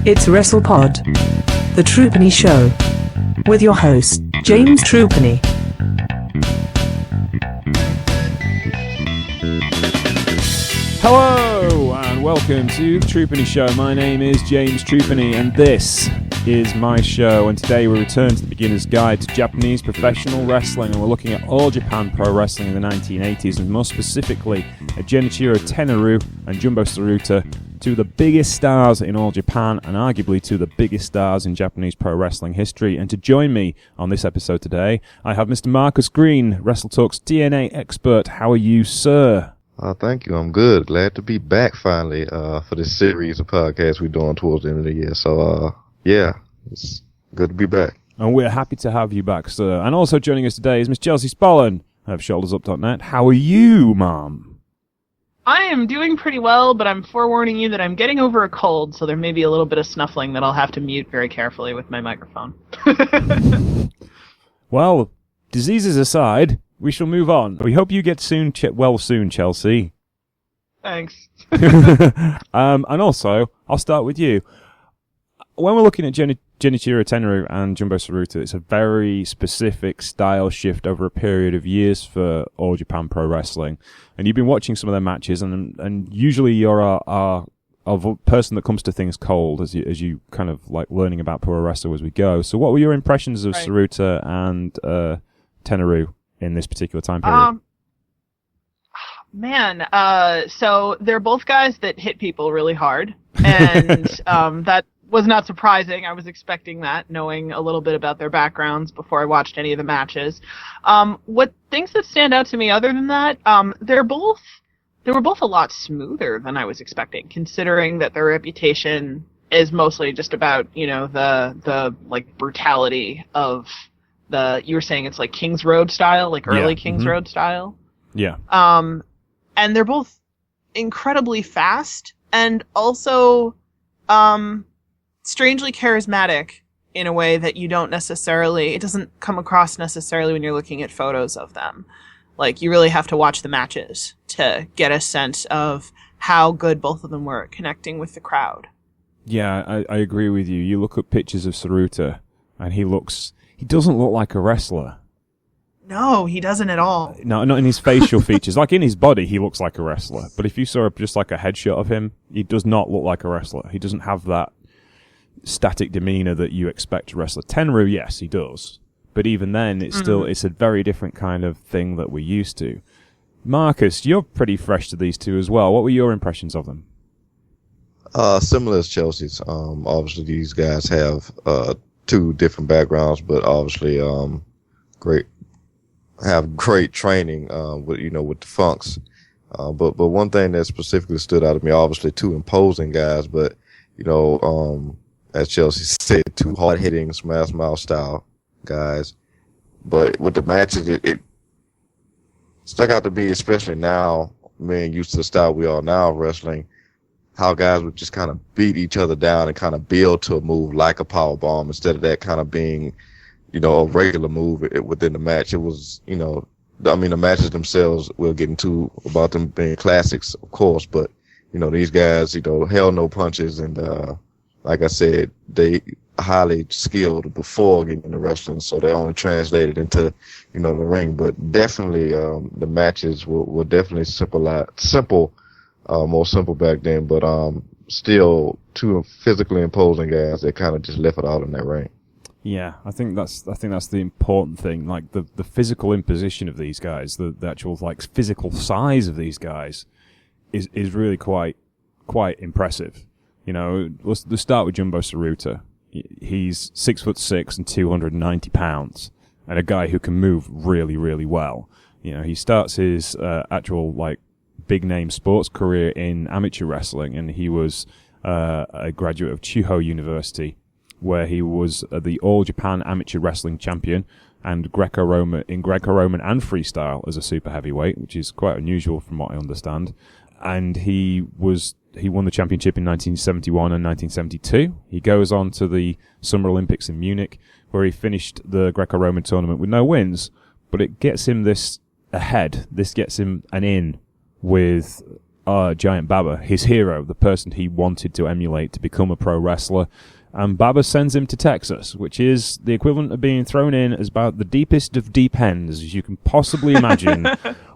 It's WrestlePod, the Trupany Show, with your host, James Trupany. Hello, and welcome to the Trupany Show. My name is James Trupany, and this is my show. And today we return to the beginner's guide to Japanese professional wrestling, and we're looking at all Japan pro wrestling in the 1980s, and more specifically at Genichiro Tenryu and Jumbo Tsuruta, two of the biggest stars in all Japan, and arguably two of the biggest stars in Japanese pro wrestling history. And to join me on this episode today, I have Mr. Marcus Green, WrestleTalk's DNA expert. How are you, sir? Thank you. I'm good. Glad to be back finally for this series of podcasts we're doing towards the end of the year. So, yeah, it's good to be back. And we're happy to have you back, sir. And also joining us today is Miss Chelsea Spollen of ShouldersUp.net. How are you, Mom? I am doing pretty well, but I'm forewarning you that I'm getting over a cold, so there may be a little bit of snuffling that I'll have to mute very carefully with my microphone. Well, diseases aside, we shall move on. We hope you get well soon, Chelsea. Thanks. And also, I'll start with you. When we're looking at Genichiro Tenryu and Jumbo Tsuruta, it's a very specific style shift over a period of years for All Japan Pro Wrestling. And you've been watching some of their matches, and usually you're a person that comes to things cold as you kind of like learning about pro wrestling as we go. So what were your impressions of Tsuruta and Tenryu in this particular time period? So they're both guys that hit people really hard, and that was not surprising. I was expecting that, knowing a little bit about their backgrounds before I watched any of the matches. What things that stand out to me other than that, they were both a lot smoother than I was expecting, considering that their reputation is mostly just about, the like brutality of you were saying it's like King's Road style, like early King's Road style. Yeah. And they're both incredibly fast and also, strangely charismatic in a way that it doesn't come across necessarily when you're looking at photos of them. Like, you really have to watch the matches to get a sense of how good both of them were at connecting with the crowd. Yeah, I agree with you. You look at pictures of Tsuruta, and he doesn't look like a wrestler. No, he doesn't at all. No, not in his facial features. Like, in his body, he looks like a wrestler. But if you saw just like a headshot of him, he does not look like a wrestler. He doesn't have that static demeanor that you expect a wrestler. Tenryu, yes, he does. But even then, it's a very different kind of thing that we're used to. Marcus, you're pretty fresh to these two as well. What were your impressions of them? Similar as Chelsea's. Obviously these guys have, two different backgrounds, but obviously, have great training, with the Funks. But one thing that specifically stood out to me, obviously two imposing guys, but, as Chelsea said, two hard-hitting smash mouth style guys. But with the matches, it stuck out to me, especially now, being used to the style we are now wrestling, how guys would just kind of beat each other down and kind of build to a move like a power bomb instead of that kind of being, a regular move within the match. It was, the matches themselves, we'll get into about them being classics, of course, but, these guys, held no punches, and, like I said, they highly skilled before getting into wrestling, so they only translated into, the ring. But definitely, the matches were definitely more simple back then, but still two physically imposing guys that kind of just left it out in that ring. Yeah, I think that's the important thing. Like the physical imposition of these guys, the actual like physical size of these guys is really quite impressive. Let's start with Jumbo Tsuruta. He's 6'6" and 290 pounds, and a guy who can move really, really well. He starts his actual like big name sports career in amateur wrestling, and he was a graduate of Chuho University, where he was the All Japan Amateur Wrestling Champion and Greco-Roman and freestyle as a super heavyweight, which is quite unusual from what I understand. And he won the championship in 1971 and 1972. He goes on to the Summer Olympics in Munich, where he finished the Greco-Roman tournament with no wins, but it gets him this gets him an in with Giant Baba, his hero, the person he wanted to emulate to become a pro wrestler. And Baba sends him to Texas, which is the equivalent of being thrown in as about the deepest of deep ends as you can possibly imagine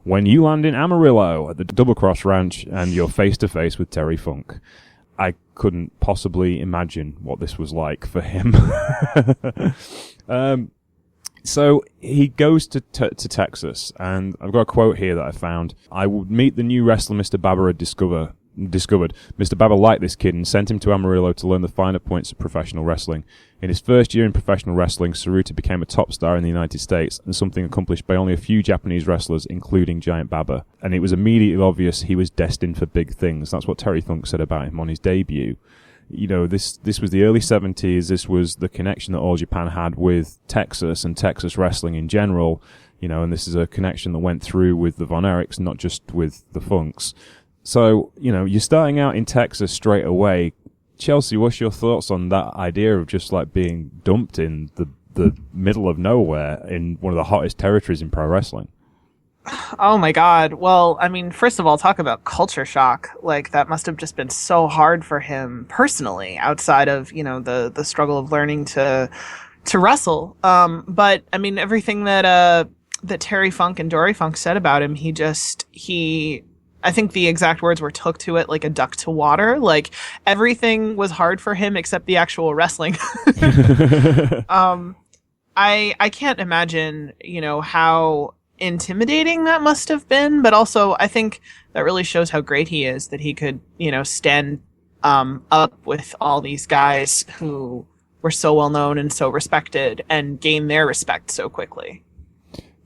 when you land in Amarillo at the Double Cross Ranch and you're face to face with Terry Funk. I couldn't possibly imagine what this was like for him. So he goes to Texas, and I've got a quote here that I found. I would meet the new wrestler Mr. Baba had discovered. Mr. Baba liked this kid and sent him to Amarillo to learn the finer points of professional wrestling. In his first year in professional wrestling, Tsuruta became a top star in the United States, and something accomplished by only a few Japanese wrestlers, including Giant Baba. And it was immediately obvious he was destined for big things. That's what Terry Funk said about him on his debut. You know, this was the early 70s. This was the connection that All Japan had with Texas and Texas wrestling in general. You know, and this is a connection that went through with the Von Erichs, not just with the Funks. So, you know, you're starting out in Texas straight away. Chelsea, what's your thoughts on that idea of just like being dumped in the middle of nowhere in one of the hottest territories in pro wrestling? Oh my God. Well, I mean, first of all, talk about culture shock. Like, that must have just been so hard for him personally, outside of, you know, the struggle of learning to wrestle. But I mean, everything that Terry Funk and Dory Funk said about him, I think the exact words were took to it like a duck to water. Like, everything was hard for him except the actual wrestling. I can't imagine, you know, how intimidating that must have been, but also I think that really shows how great he is, that he could, you know, stand up with all these guys who were so well known and so respected and gain their respect so quickly.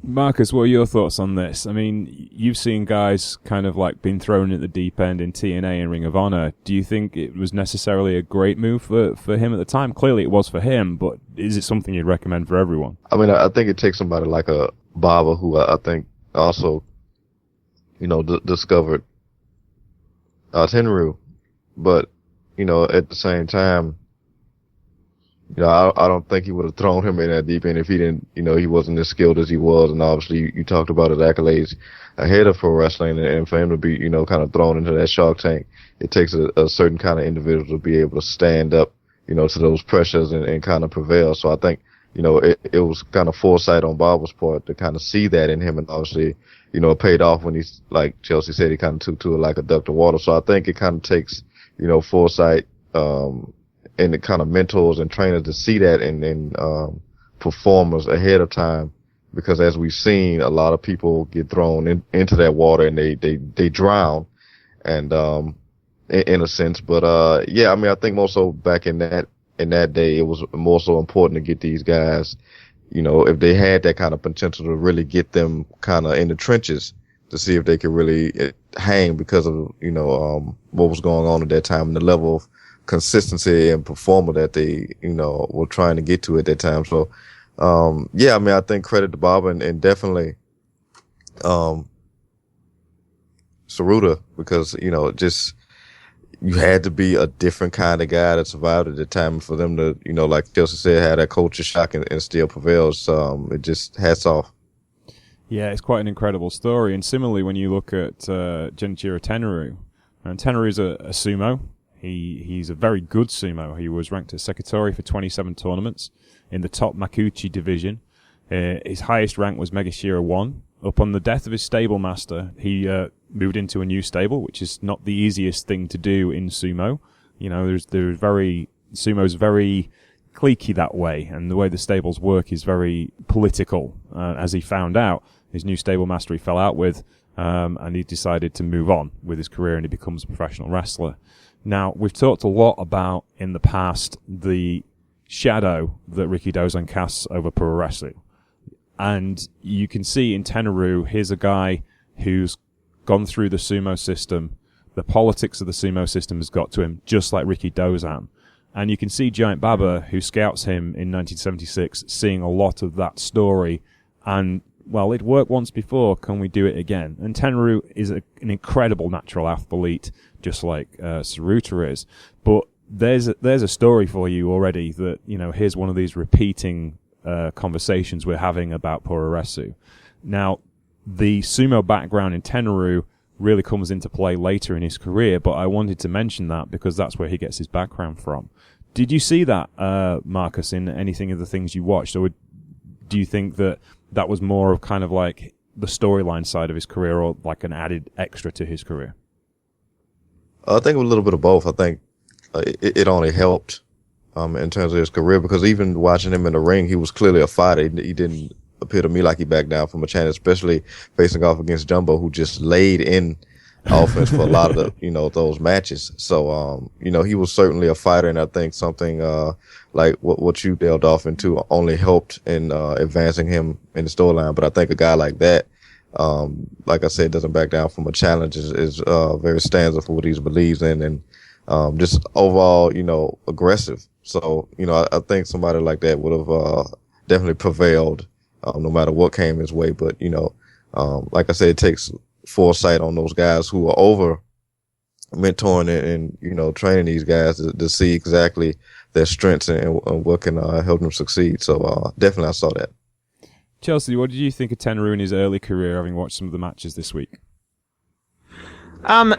Marcus, what are your thoughts on this? I mean, you've seen guys kind of like been thrown at the deep end in TNA and Ring of Honor. Do you think it was necessarily a great move for him at the time? Clearly it was for him, but is it something you'd recommend for everyone? I mean, I think it takes somebody like a Baba, who I think also, you know, discovered Tenryu, but, you know, at the same time, you know, I don't think he would have thrown him in that deep end if he didn't, you know, he wasn't as skilled as he was. And obviously you talked about his accolades ahead of pro wrestling, and for him to be, you know, kind of thrown into that shark tank, it takes a certain kind of individual to be able to stand up, you know, to those pressures and kind of prevail. So I think, you know, it was kind of foresight on Baba's part to kind of see that in him, and obviously, you know, it paid off when he's, like Chelsea said, he kind of took to it like a duck to water. So I think it kind of takes, you know, foresight, and the kind of mentors and trainers to see that in performers ahead of time, because as we've seen, a lot of people get thrown into that water and they drown, and in a sense. But yeah, I mean, I think more so back in that day, it was more so important to get these guys, you know, if they had that kind of potential, to really get them kind of in the trenches to see if they could really hang, because of, you know, what was going on at that time and the level of consistency and performer that they, you know, were trying to get to at that time. So, yeah, I mean, I think credit to Baba and definitely, Tsuruta, because, you know, just, you had to be a different kind of guy that survived at the time for them to, you know, like Chelsea said, have that culture shock and still prevails. It just hats off. Yeah, it's quite an incredible story. And similarly, when you look at Genichiro Tenryu, and Tenryu's a sumo. He's a very good sumo. He was ranked as Sekatори for 27 tournaments in the top Makuuchi division. His highest rank was Megashira 1. Upon the death of his stable master, he moved into a new stable, which is not the easiest thing to do in sumo. You know, sumo's very cliquey that way, and the way the stables work is very political. As he found out, his new stable master he fell out with, and he decided to move on with his career, and he becomes a professional wrestler. Now, we've talked a lot about, in the past, the shadow that Riki Dozan casts over pro wrestling. And you can see in Tenryu, here's a guy who's gone through the sumo system. The politics of the sumo system has got to him, just like Riki Dozan. And you can see Giant Baba, who scouts him in 1976, seeing a lot of that story. And, well, it worked once before, can we do it again? And Tenryu is an incredible natural athlete, just like Tsuruta is. But there's a story for you already that, you know, here's one of these repeating conversations we're having about Puroresu. Now, the sumo background in Tenryu really comes into play later in his career, but I wanted to mention that because that's where he gets his background from. Did you see that, Marcus, in anything of the things you watched, or do you think that that was more of kind of like the storyline side of his career, or like an added extra to his career? I think a little bit of both. I think it only helped in terms of his career, because even watching him in the ring, he was clearly a fighter. He didn't appear to me like he backed down from a chance, especially facing off against Jumbo, who just laid in offense for a lot of the, those matches. So, he was certainly a fighter, and I think something like what you delved off into only helped in advancing him in the storyline. But I think a guy like that, like I said, doesn't back down from a challenge, is very stands up for what he believes in, and just overall, aggressive. So, I think somebody like that would have definitely prevailed no matter what came his way. But, like I said, it takes foresight on those guys who are over mentoring and training these guys to see exactly their strengths and what can help them succeed. So definitely I saw that. Chelsea, what did you think of Tenryu in his early career, having watched some of the matches this week?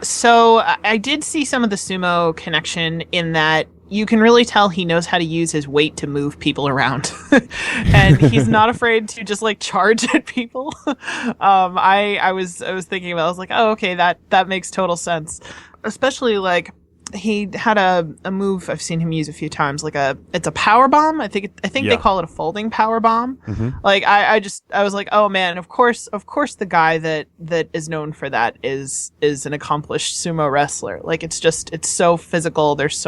So I did see some of the sumo connection in that you can really tell he knows how to use his weight to move people around. And he's not afraid to just like charge at people. I was thinking about it, I was like, oh, okay, that makes total sense. Especially like he had a move I've seen him use a few times, like it's a power bomb. I think they call it a folding power bomb. Mm-hmm. Like I was like, oh man, of course the guy that is known for that is an accomplished sumo wrestler. Like it's so physical. There's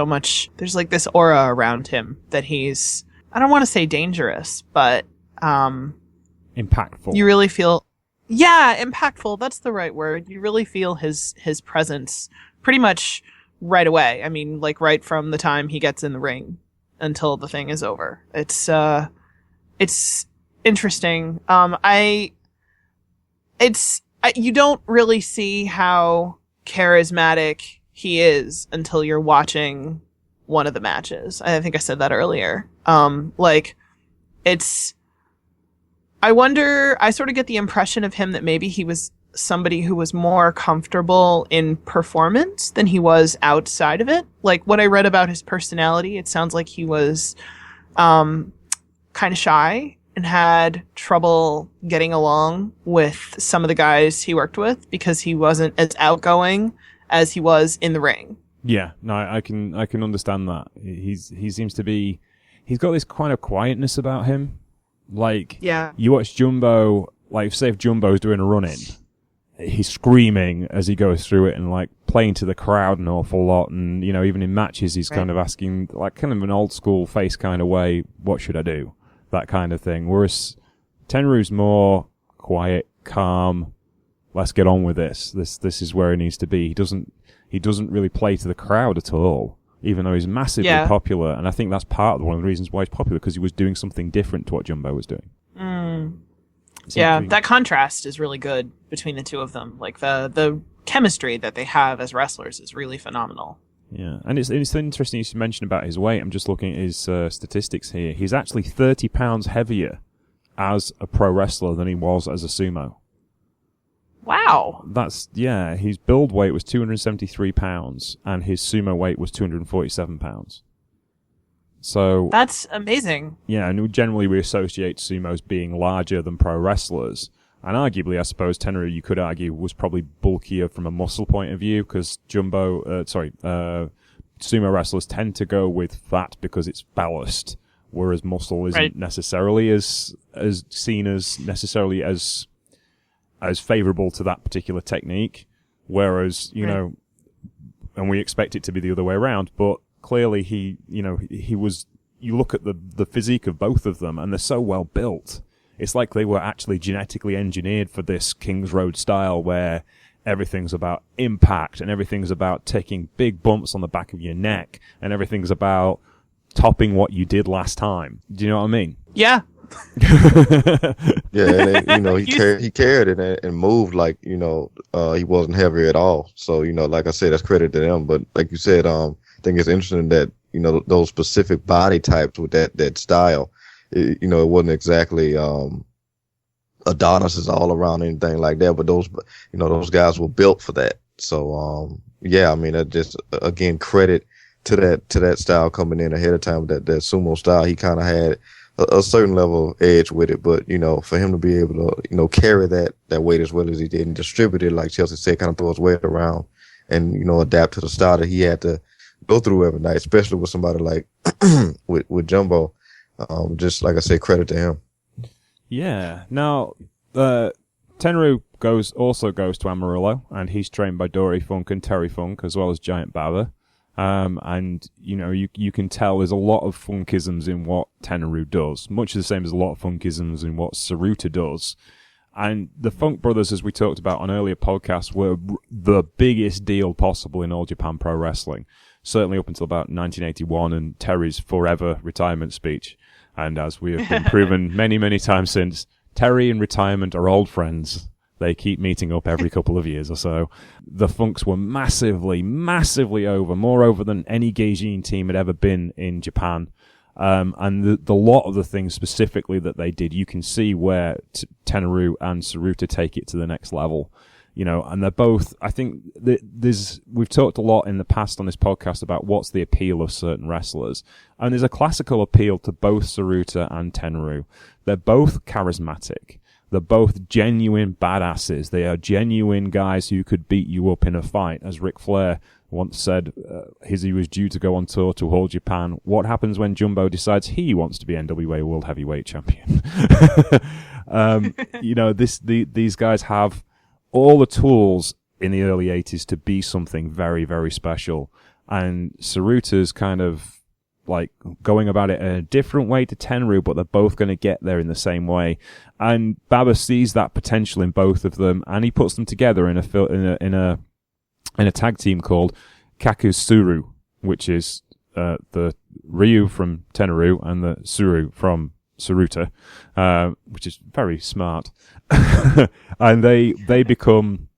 like this aura around him that he's, I don't want to say dangerous, but impactful. You really feel, yeah, impactful. That's the right word. You really feel his presence pretty much right away. I mean, like right from the time he gets in the ring until the thing is over. It's interesting. You don't really see how charismatic he is until you're watching one of the matches. I think I said that earlier. I sort of get the impression of him that maybe he was somebody who was more comfortable in performance than he was outside of it. Like what I read about his personality, it sounds like he was kind of shy and had trouble getting along with some of the guys he worked with because he wasn't as outgoing as he was in the ring. Yeah, no, I can understand that. He seems to be, he's got this kind of quietness about him. Like, yeah. You watch Jumbo, like say if Jumbo's doing a run-in, he's screaming as he goes through it and like playing to the crowd an awful lot, and even in matches he's kind of asking like kind of an old school face kind of way, what should I do, that kind of thing. Whereas Tenryu's more quiet, calm, let's get on with this is where he needs to be. He doesn't really play to the crowd at all, even though he's massively popular, and I think that's part of one of the reasons why he's popular, because he was doing something different to what Jumbo was doing. Yeah, that contrast is really good between the two of them. Like the chemistry that they have as wrestlers is really phenomenal. Yeah, and it's interesting you should mention about his weight. I'm just looking at his statistics here. He's actually 30 pounds heavier as a pro wrestler than he was as a sumo. Wow. His build weight was 273 pounds, and his sumo weight was 247 pounds. So that's amazing. Yeah, and generally we associate sumos being larger than pro wrestlers. And arguably, I suppose, Tenryu, you could argue, was probably bulkier from a muscle point of view, because sumo wrestlers tend to go with fat because it's ballast, whereas muscle isn't necessarily as seen as necessarily as favorable to that particular technique. Whereas, and we expect it to be the other way around, but clearly he was, you look at the physique of both of them and they're so well built. It's like they were actually genetically engineered for this King's Road style where everything's about impact and everything's about taking big bumps on the back of your neck and everything's about topping what you did last time. Do you know what I mean? Yeah. Yeah, and he carried it and moved like, he wasn't heavy at all. So, like I said, that's credit to them. But like you said, I think it's interesting that, those specific body types with that style, it wasn't exactly, Adonises all around, anything like that. But those guys were built for that. So, yeah, I mean, that just, again, credit to that style coming in ahead of time, that sumo style. He kind of had a certain level of edge with it, but, for him to be able to, carry that weight as well as he did and distribute it, like Chelsea said, kind of throw his weight around and, adapt to the style that he had to go through every night, especially with somebody like, with Jumbo. Just like I said, credit to him. Yeah. Now, Tenryu also goes to Amarillo, and he's trained by Dory Funk and Terry Funk, as well as Giant Baba. And, you can tell there's a lot of funkisms in what Tenryu does, much the same as a lot of funkisms in what Tsuruta does. And the Funk brothers, as we talked about on earlier podcasts, were the biggest deal possible in All Japan Pro Wrestling. Certainly up until about 1981 and Terry's forever retirement speech. And as we have been proven many, many times since, Terry and retirement are old friends. They keep meeting up every couple of years or so. The Funks were massively, massively over, more over than any Gaijin team had ever been in Japan. And the lot of the things specifically that they did, you can see where Tenryu and Tsuruta take it to the next level. And they're both, I think we've talked a lot in the past on this podcast about what's the appeal of certain wrestlers. And there's a classical appeal to both Tsuruta and Tenryu. They're both charismatic. They're both genuine badasses. They are genuine guys who could beat you up in a fight. As Ric Flair once said, he was due to go on tour to All Japan. What happens when Jumbo decides he wants to be NWA World Heavyweight Champion? These guys have all the tools in the early 80s to be something very, very special. And Tsuruta's kind of like going about it in a different way to Tenryu, but they're both going to get there in the same way. And Baba sees that potential in both of them, and he puts them together in a tag team called Kakusuru, which is the Ryu from Tenryu and the Tsuru from Tsuruta, which is very smart. And they become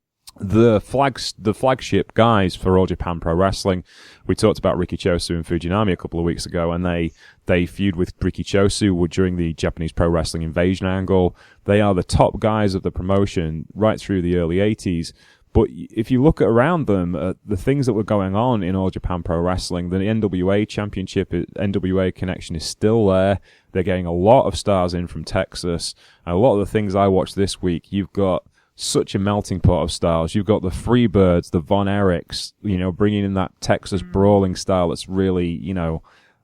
the flagship guys for All Japan Pro Wrestling. We talked about Riki Chosu and Fujinami a couple of weeks ago, and they feud with Riki Chosu during the Japanese Pro Wrestling Invasion angle. They are the top guys of the promotion right through the early 80s. But if you look around them, the things that were going on in All Japan Pro Wrestling, the NWA Championship, NWA connection is still there. They're getting a lot of stars in from Texas. And a lot of the things I watched this week, you've got such a melting pot of styles. You've got the Freebirds, the Von Erichs, bringing in that Texas brawling style that's really,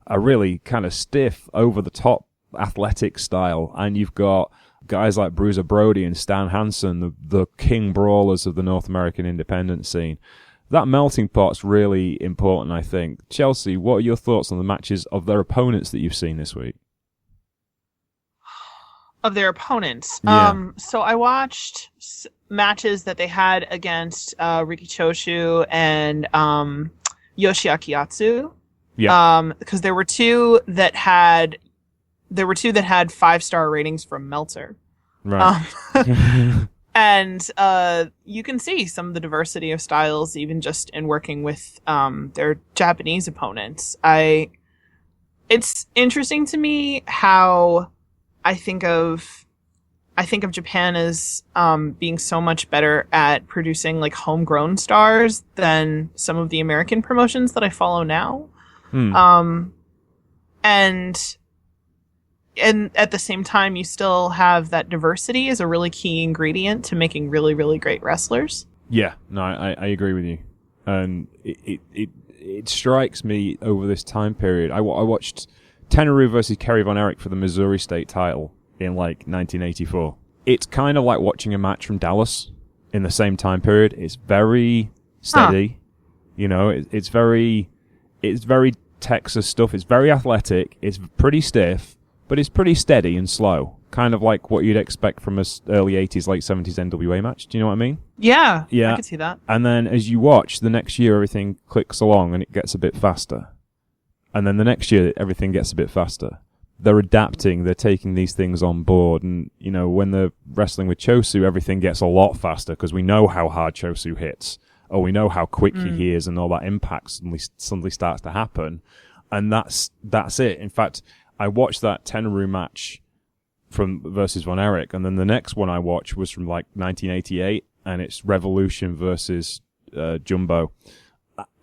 a really kind of stiff, over-the-top athletic style. And you've got guys like Bruiser Brody and Stan Hansen, the king brawlers of the North American independent scene. That melting pot's really important, I think. Chelsea, what are your thoughts on the matches of their opponents that you've seen this week? Of their opponents. Yeah. So I watched matches that they had against Riki Choshu and Yoshiaki Yatsu. Yeah. Because there were two that had 5-star ratings from Meltzer. Right. And you can see some of the diversity of styles even just in working with their Japanese opponents. It's interesting to me how I think of Japan as being so much better at producing like homegrown stars than some of the American promotions that I follow now. And at the same time, you still have that diversity as a really key ingredient to making really, really great wrestlers. Yeah, no, I agree with you. And it strikes me over this time period. I watched Tenryu versus Kerry Von Erich for the Missouri State title in like 1984. It's kind of like watching a match from Dallas in the same time period. It's very steady. It's very Texas stuff. It's very athletic. It's pretty stiff, but it's pretty steady and slow. Kind of like what you'd expect from a early 80s, late 70s NWA match. Do you know what I mean? Yeah, I could see that. And then as you watch, the next year everything clicks along and it gets a bit faster. And then the next year everything gets a bit faster. They're adapting, they're taking these things on board, and, when they're wrestling with Chosu, everything gets a lot faster because we know how hard Chosu hits, or we know how quickly he is, and all that impact suddenly starts to happen. And that's it. In fact, I watched that Tenryu match from versus Von Erich, and then the next one I watched was from like 1988, and it's Revolution versus Jumbo,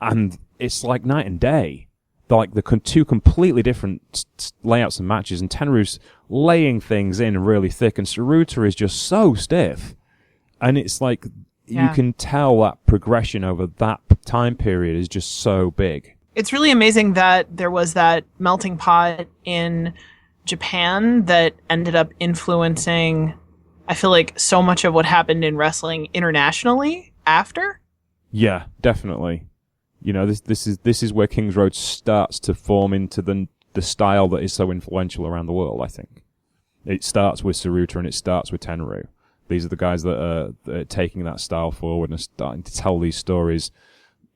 and it's like night and day. They're like the two completely different layouts and matches, and Tenryu's laying things in really thick, and Tsuruta is just so stiff, and it's like you can tell that progression over that time period is just so big. It's really amazing that there was that melting pot in Japan that ended up influencing, I feel like, so much of what happened in wrestling internationally after. Yeah, definitely. You know, this is where King's Road starts to form into the style that is so influential around the world, I think. It starts with Tsuruta and it starts with Tenryu. These are the guys that are taking that style forward and are starting to tell these stories.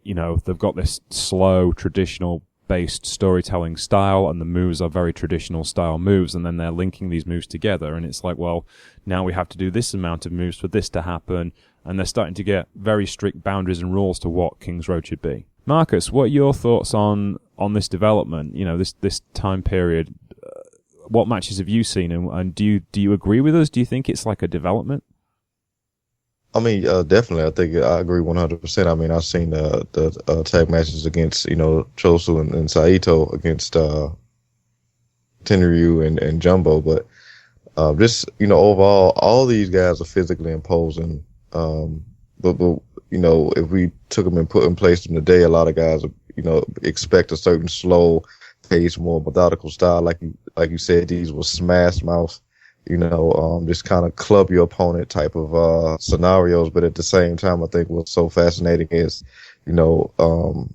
You know, they've got this slow, traditional-based storytelling style, and the moves are very traditional-style moves, and then they're linking these moves together, and it's like, well, now we have to do this amount of moves for this to happen, and they're starting to get very strict boundaries and rules to what King's Road should be. Marcus, what are your thoughts on this development, you know, this time period? What matches have you seen, and do you agree with us? Do you think it's like a development? I mean, definitely. I think I agree 100%. I mean, I've seen the tag matches against, you know, Chosu and Saito against Tenryu and Jumbo, but just, you know, overall, all these guys are physically imposing. But you know, if we took them and placed them today, a lot of guys, you know, expect a certain slow pace, more methodical style. Like you said, these were smash mouth. You know, just kind of club your opponent type of scenarios. But at the same time, I think what's so fascinating is, you know,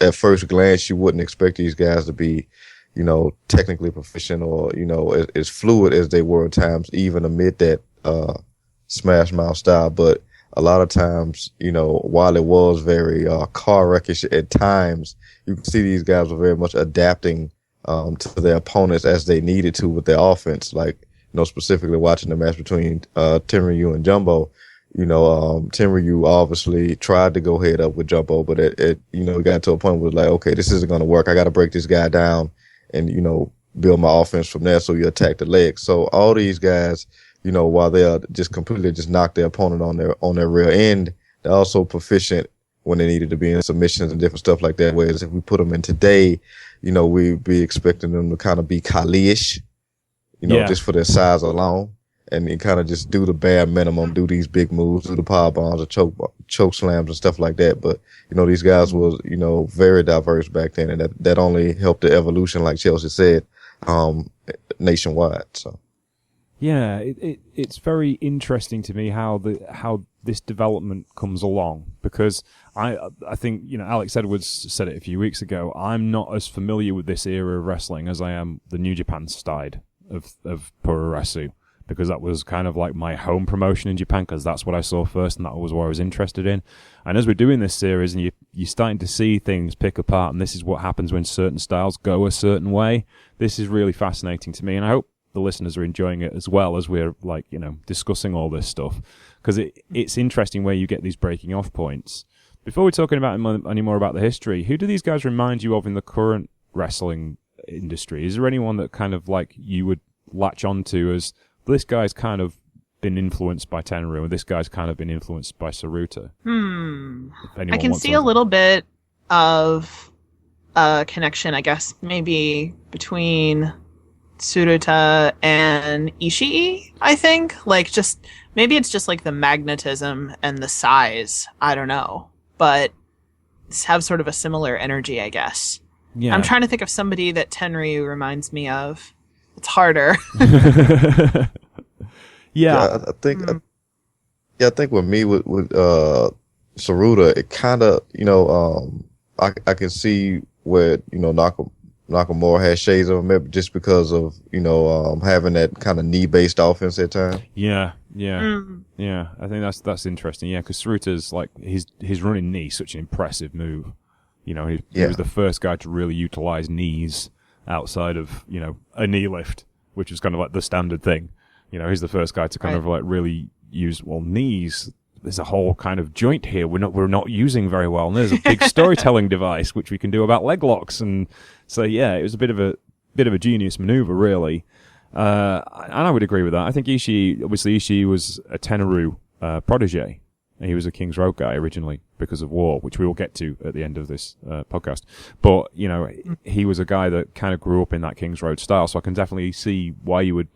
at first glance, you wouldn't expect these guys to be, you know, technically proficient or, you know, as fluid as they were at times, even amid that smash mouth style. But a lot of times, you know, while it was very car wreckish at times, you can see these guys were very much adapting to their opponents as they needed to with their offense. Like, you know, specifically watching the match between Tenryu and Jumbo, you know, Tenryu obviously tried to go head up with Jumbo, but it you know, got to a point where it was like, okay, this isn't going to work. I got to break this guy down and, you know, build my offense from there. So you attack the legs. So all these guys, you know, while they are just completely just knock their opponent on their rear end, they're also proficient when they needed to be in submissions and different stuff like that. Whereas if we put them in today, you know, we'd be expecting them to kind of be Kali-ish, you know, just for their size alone, and kind of just do the bare minimum, do these big moves, do the power bombs or choke slams and stuff like that. But, you know, these guys was, you know, very diverse back then, and that only helped the evolution, like Chelsea said, nationwide. So. Yeah, it's very interesting to me how this development comes along, because I think, you know, Alex Edwards said it a few weeks ago. I'm not as familiar with this era of wrestling as I am the New Japan side of Puroresu, because that was kind of like my home promotion in Japan, because that's what I saw first and that was what I was interested in. And as we're doing this series and you're starting to see things pick apart, and this is what happens when certain styles go a certain way, this is really fascinating to me, and I hope the listeners are enjoying it as well as we're, like, you know, discussing all this stuff, because it's interesting where you get these breaking off points. Before we're talking about any more about the history, who do these guys remind you of in the current wrestling industry? Is there anyone that kind of like you would latch onto as this guy's kind of been influenced by Tenryu and this guy's kind of been influenced by Tsuruta? I can see a little bit of a connection, I guess, maybe between Tsuruta and Ishii, I think. Like, just maybe it's just like the magnetism and the size, I don't know, but have sort of a similar energy, I guess. Yeah. I'm trying to think of somebody that Tenryu reminds me of. It's harder. Yeah, I think. I think with me with Tsuruta, it kind of, you know, I can see where, you know, Nakamura has shades of him just because of, you know, having that kind of knee-based offense at times. Yeah. I think that's interesting. Yeah, because Tsuruta's like his running knee, such an impressive move. You know, he was the first guy to really utilize knees outside of, you know, a knee lift, which is kind of like the standard thing. You know, he's the first guy to kind of like really use, well, knees. There's a whole kind of joint here we're not using very well, and there's a big storytelling device which we can do about leg locks, and so yeah, it was a bit of a genius maneuver, really. And I would agree with that. I think Ishii was a Tenryu protege. He was a King's Road guy originally because of War, which we will get to at the end of this podcast. But, you know, he was a guy that kind of grew up in that King's Road style, so I can definitely see why you would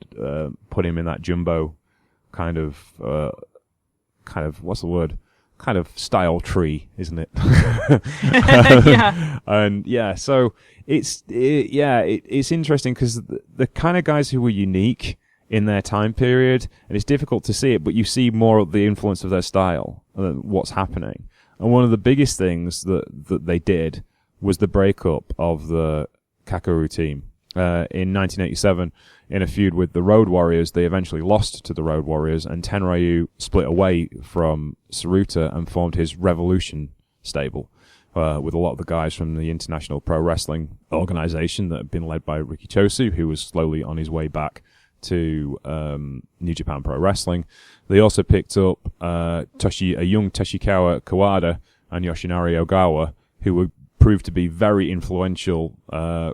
put him in that jumbo kind of, what's the word? Kind of style tree, isn't it? Yeah. And yeah, so it's interesting because the kind of guys who were unique in their time period, and it's difficult to see it, but you see more of the influence of their style, what's happening. And one of the biggest things that they did was the breakup of the Kakeru team. In 1987, in a feud with the Road Warriors, they eventually lost to the Road Warriors, and Tenryu split away from Tsuruta and formed his Revolution stable, with a lot of the guys from the International Pro Wrestling Organization that had been led by Riki Chosu, who was slowly on his way back to New Japan Pro Wrestling. They also picked up a young Toshikawa Kawada and Yoshinari Ogawa, who were proved to be very influential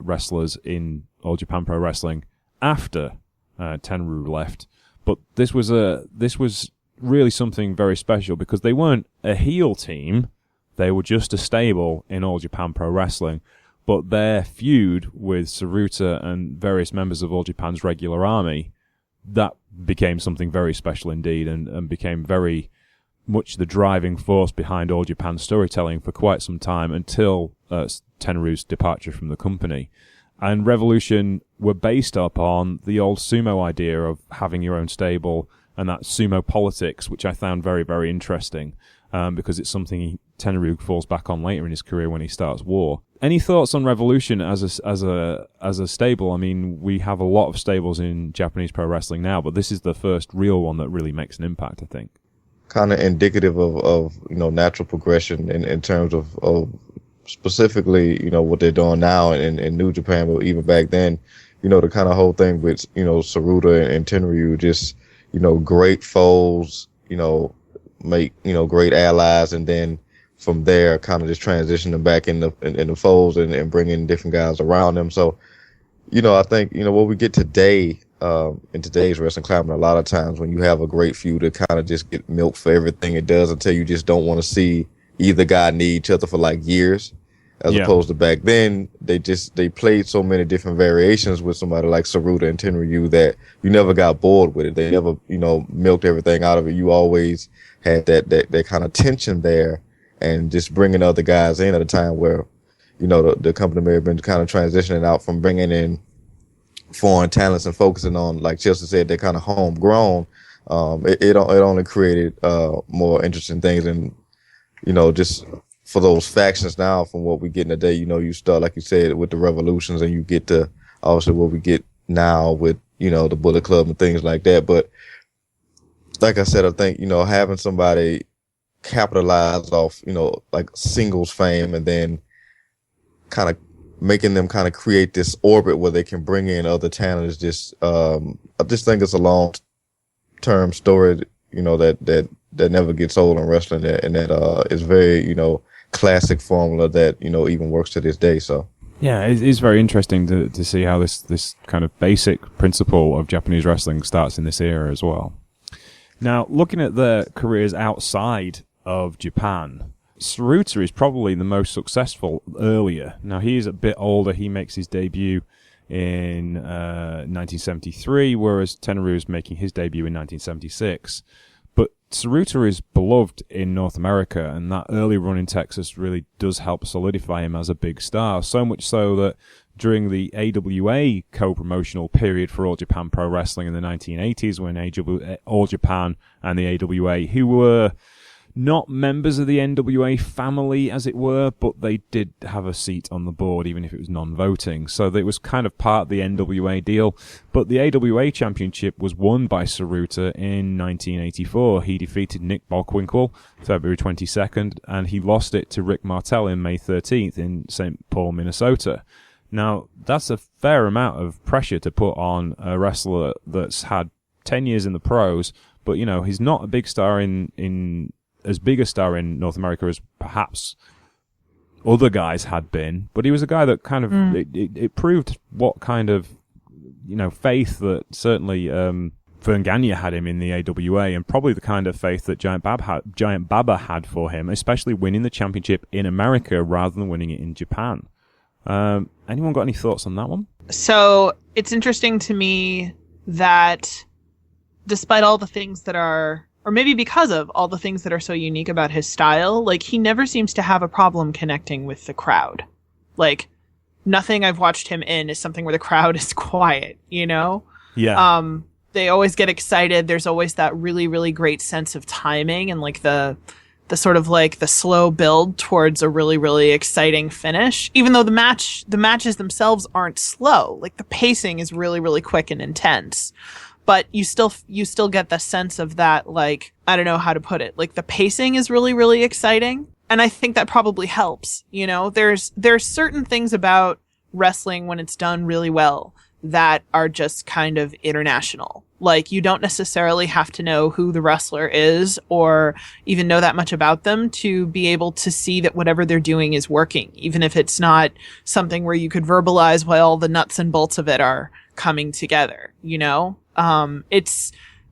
wrestlers in All Japan Pro Wrestling after Tenryu left. But this was really something very special because they weren't a heel team; they were just a stable in All Japan Pro Wrestling. But their feud with Tsuruta and various members of All Japan's regular army, that became something very special indeed, and became very much the driving force behind All Japan storytelling for quite some time until Tenryu's departure from the company. And Revolution were based upon the old sumo idea of having your own stable and that sumo politics, which I found very, very interesting, because it's something Tenryu falls back on later in his career when he starts War. Any thoughts on Revolution as a stable? I mean, we have a lot of stables in Japanese pro wrestling now, but this is the first real one that really makes an impact, I think. Kind of indicative of natural progression in terms of specifically, what they're doing now in New Japan, but even back then, the kind of whole thing with, Tsuruta and Tenryu, just, great foes, make, great allies, and then from there, kind of just transition them back in the foes and bring in different guys around them. So, I think, what we get today, in today's wrestling climate, a lot of times when you have a great feud, it kind of just get milked for everything it does until you just don't want to see either guy need each other for like years. As opposed to back then, they played so many different variations with somebody like Tsuruta and Tenryu that you never got bored with it. They never, milked everything out of it. You always had that kind of tension there, and just bringing other guys in at a time where, the company may have been kind of transitioning out from bringing in foreign talents and focusing on, like Chelsea said, they're kind of homegrown. It only created more interesting things, and just for those factions now, from what we get in today, you start, like you said, with the revolutions, and you get to obviously what we get now with, the Bullet Club and things like that. But like I said, I think, having somebody capitalize off, like singles fame, and then kind of making them kind of create this orbit where they can bring in other talent is just, I just think it's a long-term story, that never gets old in wrestling, and that is very, classic formula that, even works to this day. So yeah, it is very interesting to see how this kind of basic principle of Japanese wrestling starts in this era as well. Now, looking at their careers outside of Japan, Tsuruta is probably the most successful earlier. Now, he's a bit older. He makes his debut in 1973, whereas Tenryu is making his debut in 1976. But Tsuruta is beloved in North America, and that early run in Texas really does help solidify him as a big star. So much so that during the AWA co-promotional period for All Japan Pro Wrestling in the 1980s, when All Japan and the AWA, who were not members of the NWA family, as it were, but they did have a seat on the board, even if it was non-voting. So it was kind of part of the NWA deal. But the AWA championship was won by Tsuruta in 1984. He defeated Nick Bockwinkel February 22nd, and he lost it to Rick Martel in May 13th in St. Paul, Minnesota. Now, that's a fair amount of pressure to put on a wrestler that's had 10 years in the pros, but, he's not a big star as big a star in North America as perhaps other guys had been, but he was a guy that kind of, it proved what kind of faith that certainly Vern Gagne had him in the AWA, and probably the kind of faith that Giant Baba had for him, especially winning the championship in America rather than winning it in Japan. Anyone got any thoughts on that one? So it's interesting to me that despite all the things that are, or maybe because of all the things that are so unique about his style, like, he never seems to have a problem connecting with the crowd. Like, nothing I've watched him in is something where the crowd is quiet, Yeah. They always get excited. There's always that really, really great sense of timing and like the sort of like the slow build towards a really, really exciting finish. Even though the matches themselves aren't slow, like the pacing is really, really quick and intense. But you still get the sense of that, like, I don't know how to put it. Like, the pacing is really, really exciting. And I think that probably helps. There's certain things about wrestling when it's done really well that are just kind of international. Like, you don't necessarily have to know who the wrestler is or even know that much about them to be able to see that whatever they're doing is working, even if it's not something where you could verbalize why all the nuts and bolts of it are coming together, It's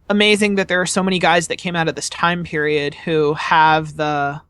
amazing that there are so many guys that came out of this time period who have the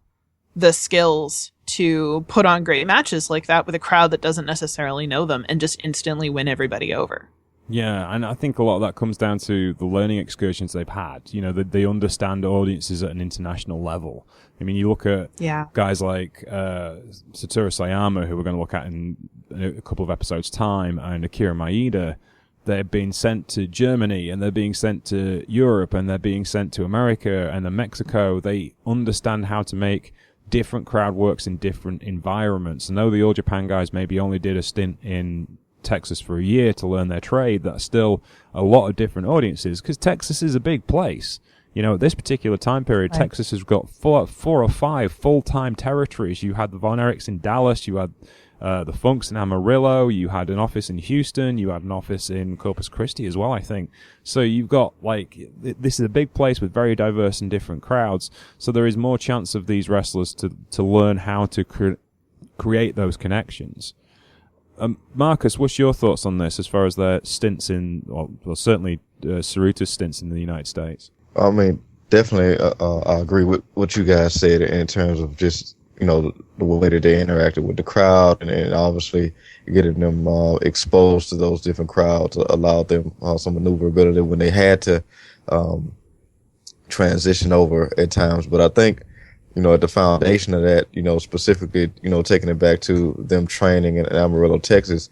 skills to put on great matches like that with a crowd that doesn't necessarily know them and just instantly win everybody over. Yeah, and I think a lot of that comes down to the learning excursions they've had. They understand audiences at an international level. I mean, you look at guys like Satoru Sayama, who we're going to look at in a couple of episodes' time, and Akira Maeda. They're being sent to Germany, and they're being sent to Europe, and they're being sent to America and then Mexico. They understand how to make different crowd works in different environments. And though the All Japan guys maybe only did a stint in Texas for a year to learn their trade, that's still a lot of different audiences, because Texas is a big place. At this particular time period, right. Texas has got four or five full-time territories. You had the Von Erichs in Dallas, you had the Funks in Amarillo, you had an office in Houston, you had an office in Corpus Christi as well, I think. So you've got, this is a big place with very diverse and different crowds, so there is more chance of these wrestlers to learn how to create those connections. Marcus, what's your thoughts on this as far as their stints well, certainly Tsuruta's stints in the United States? I mean, definitely, I agree with what you guys said in terms of just, the way that they interacted with the crowd, and obviously getting them exposed to those different crowds allowed them some maneuverability when they had to transition over at times. But I think, at the foundation of that, specifically, taking it back to them training in Amarillo, Texas,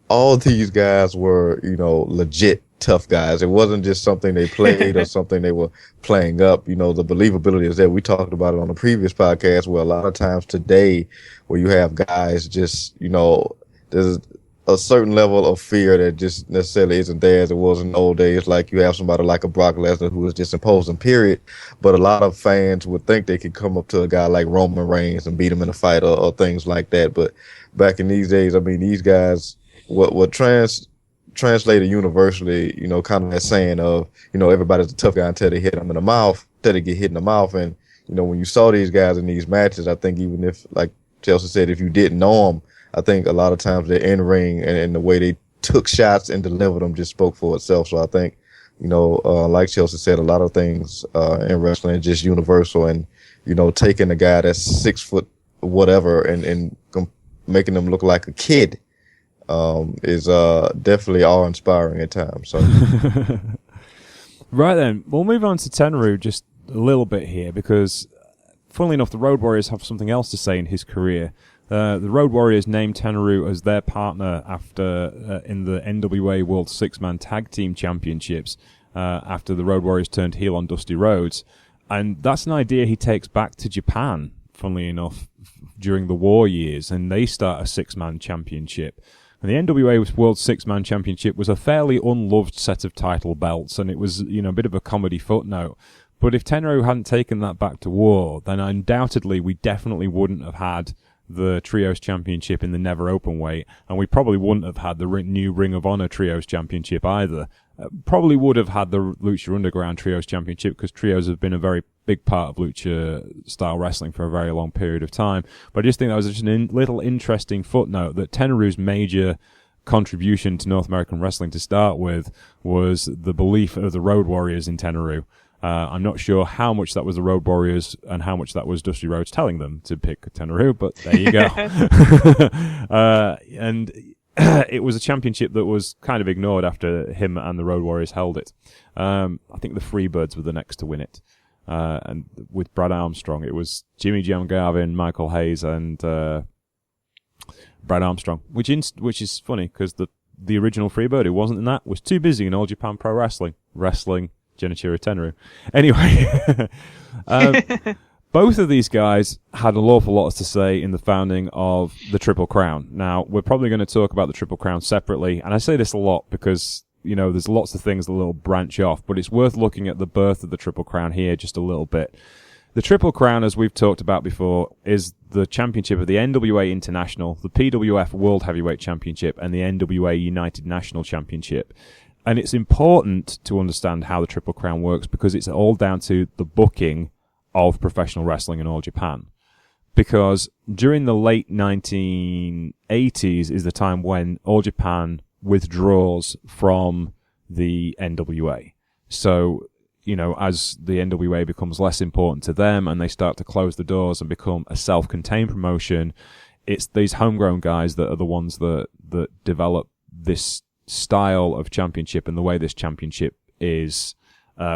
all these guys were, legit tough guys. It wasn't just something they played or something they were playing up. The believability is there. We talked about it on the previous podcast, where a lot of times today, where you have guys just, there's a certain level of fear that just necessarily isn't there as it was in the old days. Like, you have somebody like a Brock Lesnar who is just imposing, period. But a lot of fans would think they could come up to a guy like Roman Reigns and beat him in a fight or things like that. But back in these days, I mean, these guys, what translated universally, kind of that saying of, everybody's a tough guy until they hit him in the mouth, until they get hit in the mouth. And, when you saw these guys in these matches, I think even if, like Chelsea said, if you didn't know them, I think a lot of times their in-ring and the way they took shots and delivered them just spoke for itself. So I think, like Chelsea said, a lot of things in wrestling are just universal. And, taking a guy that's 6 foot whatever and making them look like a kid is definitely awe-inspiring at times. So. Right then, we'll move on to Tenryu just a little bit here, because funnily enough, the Road Warriors have something else to say in his career. The Road Warriors named Tenryu as their partner after in the NWA World Six-Man Tag Team Championships after the Road Warriors turned heel on Dusty Rhodes. And that's an idea he takes back to Japan, funnily enough, during the war years, and they start a six-man championship. And the NWA World Six-Man Championship was a fairly unloved set of title belts, and it was, a bit of a comedy footnote. But if Tenryu hadn't taken that back to war, then undoubtedly we definitely wouldn't have had the Trios Championship in the Never Open weight, and we probably wouldn't have had the new Ring of Honor Trios Championship either. Probably would have had the Lucha Underground Trios Championship, because Trios have been a very big part of Lucha-style wrestling for a very long period of time. But I just think that was just a little interesting footnote that Tenryu's major contribution to North American wrestling to start with was the belief of the Road Warriors in Tenryu. I'm not sure how much that was the Road Warriors and how much that was Dusty Rhodes telling them to pick Tenryu, but there you go. And it was a championship that was kind of ignored after him and the Road Warriors held it. I think the Freebirds were the next to win it. And with Brad Armstrong, it was Jimmy Jam Garvin, Michael Hayes, and Brad Armstrong, which is funny because the original Freebird, who wasn't in that, was too busy in All Japan Pro Wrestling Genichiro Tenryu. Anyway, both of these guys had an awful lot to say in the founding of the Triple Crown. Now, we're probably going to talk about the Triple Crown separately, and I say this a lot because, you know, there's lots of things that will branch off, but it's worth looking at the birth of the Triple Crown here just a little bit. The Triple Crown, as we've talked about before, is the championship of the NWA International, the PWF World Heavyweight Championship, and the NWA United National Championship. And it's important to understand how the Triple Crown works because it's all down to the booking of professional wrestling in All Japan. Because during the late 1980s is the time when All Japan withdraws from the NWA. So, you know, as the NWA becomes less important to them and they start to close the doors and become a self-contained promotion, it's these homegrown guys that are the ones that develop this style of championship and the way this championship is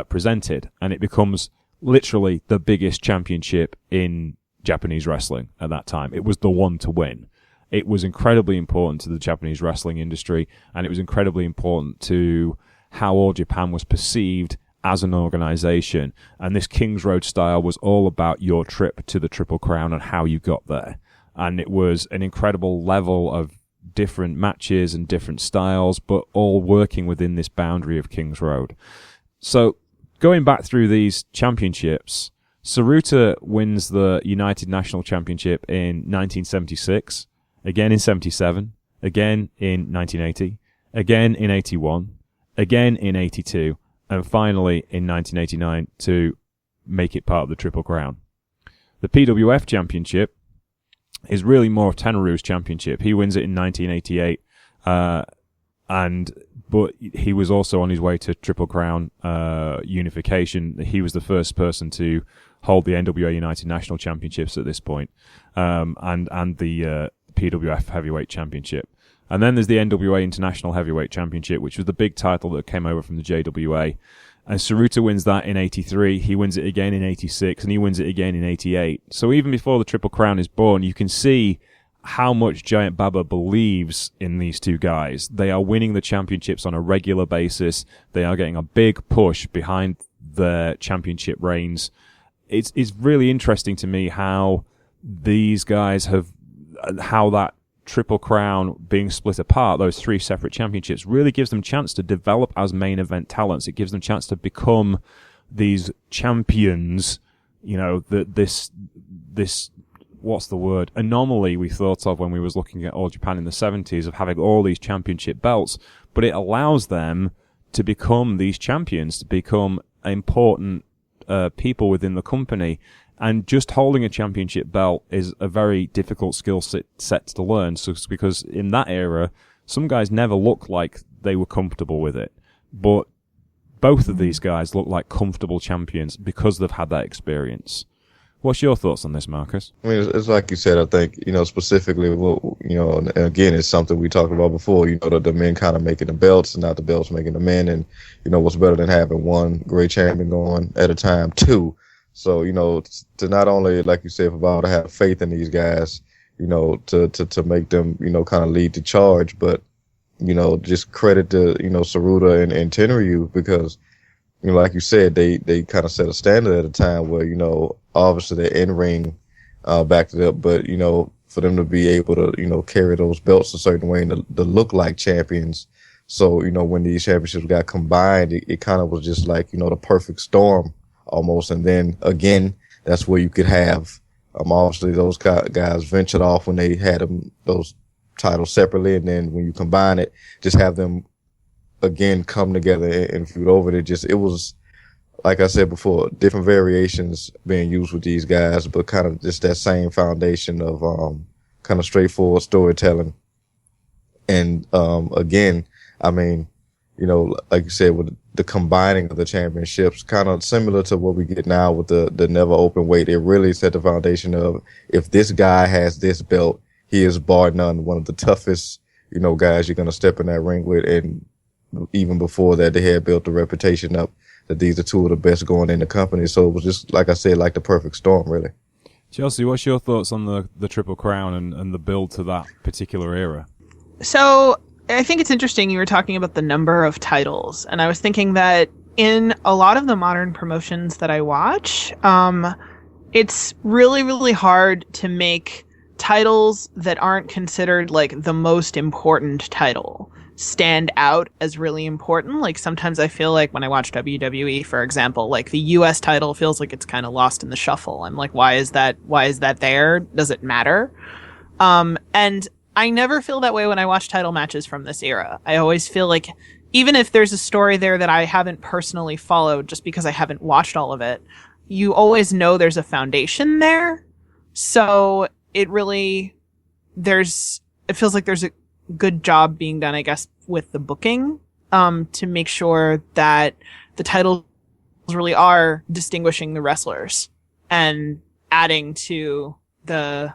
presented. And it becomes literally the biggest championship in Japanese wrestling at that time. It was the one to win. It was incredibly important to the Japanese wrestling industry, and it was incredibly important to how All Japan was perceived as an organization. And this King's Road style was all about your trip to the Triple Crown and how you got there. And it was an incredible level of different matches and different styles, but all working within this boundary of King's Road. So, going back through these championships, Tsuruta wins the United National Championship in 1976, again in 77, again in 1980, again in 81, again in 82, and finally in 1989 to make it part of the Triple Crown. The PWF Championship is really more of Tenryu's championship. He wins it in 1988, but he was also on his way to Triple Crown unification. He was the first person to hold the NWA United National Championships at this point, and the PWF Heavyweight Championship. And then there's the NWA International Heavyweight Championship, which was the big title that came over from the JWA. And Tsuruta wins that in 83, he wins it again in 86, and he wins it again in 88. So even before the Triple Crown is born, you can see how much Giant Baba believes in these two guys. They are winning the championships on a regular basis. They are getting a big push behind their championship reigns. It's really interesting to me how these guys how that Triple Crown being split apart, those three separate championships, really gives them a chance to develop as main event talents. It gives them a chance to become these champions, you know, this what's the word, anomaly we thought of when we was looking at All Japan in the 70s of having all these championship belts, but it allows them to become these champions, to become important people within the company. And just holding a championship belt is a very difficult skill set to learn. So, because in that era, some guys never looked like they were comfortable with it. But both of these guys look like comfortable champions because they've had that experience. What's your thoughts on this, Marcus? I mean, it's like you said, I think, you know, specifically, you know, and again, it's something we talked about before, you know, the men kind of making the belts and not the belts making the men. And, you know, what's better than having one great champion going at a time, too. So, you know, to not only, like you said, about to have faith in these guys, you know, to make them, you know, kind of lead the charge, but, you know, just credit to, you know, Tsuruta and Tenryu because, you know, like you said, they kind of set a standard at a time where, you know, obviously their in-ring, backed it up, but, you know, for them to be able to, you know, carry those belts a certain way and to look like champions. So, you know, when these championships got combined, it kind of was just like, you know, the perfect storm. Almost, and then again, that's where you could have, obviously those guys ventured off when they had those titles separately, and then when you combine it, just have them again come together and feud over it. It was, like I said before, different variations being used with these guys, but kind of just that same foundation of, kind of straightforward storytelling. And, again, I mean, you know, like you said, with the combining of the championships, kind of similar to what we get now with the Never Open Weight, it really set the foundation of, if this guy has this belt, he is bar none one of the toughest, you know, guys you're going to step in that ring with. And even before that, they had built the reputation up that these are two of the best going in the company. So it was just, like I said, like the perfect storm, really. Chelsea, what's your thoughts on the Triple Crown and the build to that particular era? So I think it's interesting you were talking about the number of titles, and I was thinking that in a lot of the modern promotions that I watch, it's really, really hard to make titles that aren't considered like the most important title stand out as really important. Like sometimes I feel like when I watch WWE, for example, like the US title feels like it's kind of lost in the shuffle. I'm like, why is that there? Does it matter? And I never feel that way when I watch title matches from this era. I always feel like even if there's a story there that I haven't personally followed just because I haven't watched all of it, you always know there's a foundation there. So it feels like there's a good job being done, I guess, with the booking, to make sure that the titles really are distinguishing the wrestlers and adding to the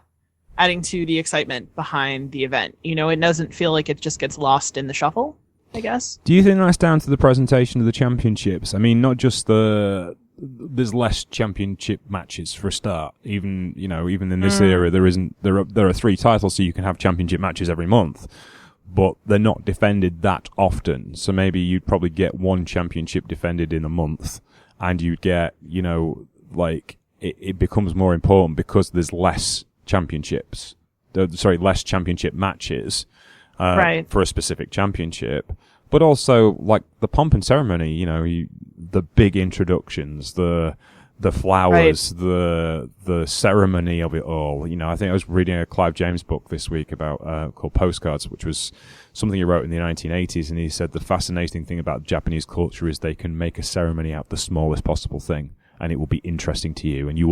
excitement behind the event. You know, it doesn't feel like it just gets lost in the shuffle, I guess. Do you think that's down to the presentation of the championships? I mean, not just there's less championship matches for a start. Even in this era, there are 3 titles, so you can have championship matches every month, but they're not defended that often. So maybe you'd probably get 1 championship defended in a month, and you'd get, it becomes more important because there's less championships. Less championship matches, right, for a specific championship. But also, like, the pomp and ceremony, the big introductions, the flowers, right, the ceremony of it all. I think I was reading a Clive James book this week about called Postcards, which was something he wrote in the 1980s, and he said the fascinating thing about Japanese culture is they can make a ceremony out of the smallest possible thing, and it will be interesting to you, and you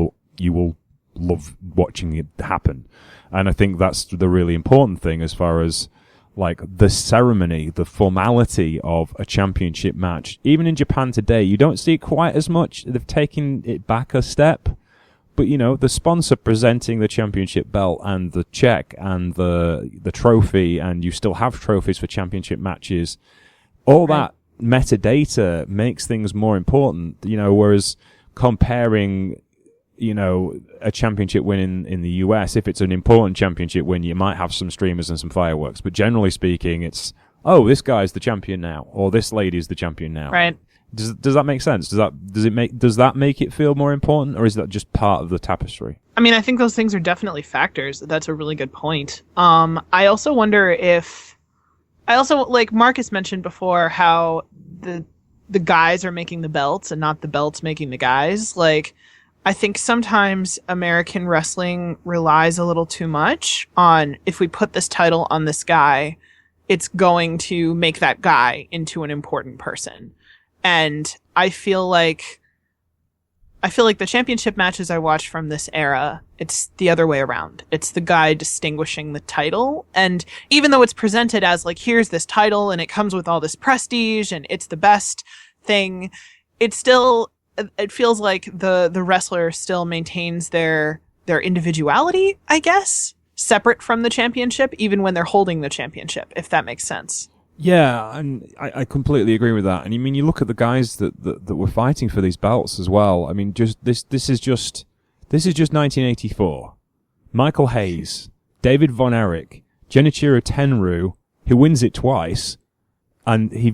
will love watching it happen. And I think that's the really important thing as far as, like, the ceremony, the formality of a championship match. Even in Japan today, you don't see it quite as much. They've taken it back a step. But, the sponsor presenting the championship belt and the check and the trophy, and you still have trophies for championship matches, all that metadata makes things more important, whereas comparing, a championship win in the US, if it's an important championship win, you might have some streamers and some fireworks. But generally speaking, it's, this guy's the champion now, or this lady's the champion now. Right. Does that make sense? Does that make it feel more important, or is that just part of the tapestry? I mean, I think those things are definitely factors. That's a really good point. I also wonder like Marcus mentioned before, how the guys are making the belts and not the belts making the guys. Like, I think sometimes American wrestling relies a little too much on, if we put this title on this guy, it's going to make that guy into an important person. And I feel like the championship matches I watch from this era, it's the other way around. It's the guy distinguishing the title. And even though it's presented as like, here's this title and it comes with all this prestige and it's the best thing, it feels like the wrestler still maintains their individuality, I guess, separate from the championship, even when they're holding the championship, if that makes sense. Yeah, and I completely agree with that. And you look at the guys that were fighting for these belts as well. I mean, this is just 1984. Michael Hayes, David Von Erich, Genichiro Tenryu, who wins it twice, and he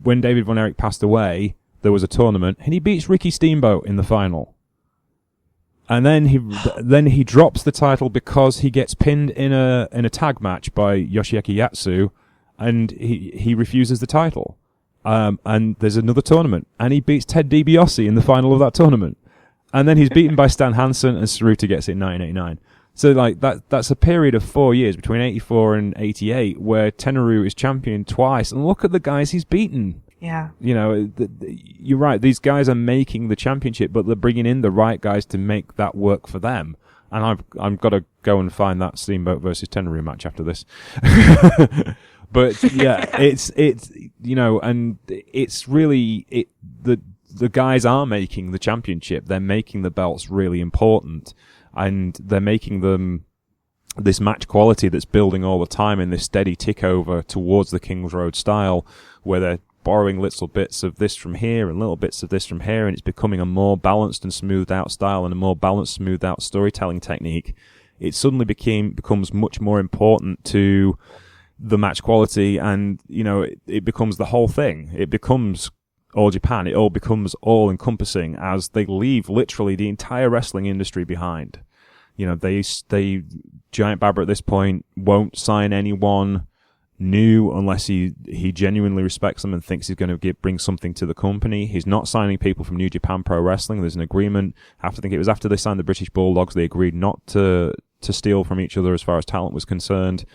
when David Von Erich passed away, there was a tournament, and he beats Ricky Steamboat in the final. And then he drops the title because he gets pinned in a tag match by Yoshiaki Yatsu, and he refuses the title. And there's another tournament, and he beats Ted DiBiase in the final of that tournament. And then he's beaten by Stan Hansen, and Tsuruta gets it in 1989. So like that's a period of 4 years between 84 and 88 where Tenryu is champion twice, and look at the guys he's beaten. Yeah. You're right. These guys are making the championship, but they're bringing in the right guys to make that work for them. And I've got to go and find that Steamboat versus Tenryu match after this. But yeah, it's and it's really the guys are making the championship. They're making the belts really important, and they're making them this match quality that's building all the time in this steady tick over towards the King's Road style, where they're borrowing little bits of this from here and little bits of this from here, and it's becoming a more balanced and smoothed out style and a more balanced, smoothed out storytelling technique. It suddenly becomes much more important to the match quality, and it becomes the whole thing. It becomes All Japan. It all becomes all encompassing as they leave literally the entire wrestling industry behind. They Giant Baba at this point won't sign anyone new unless he genuinely respects them and thinks he's going to bring something to the company. He's not signing people from New Japan Pro Wrestling. There's an agreement. I think it was after they signed the British Bulldogs, they agreed not to steal from each other as far as talent was concerned.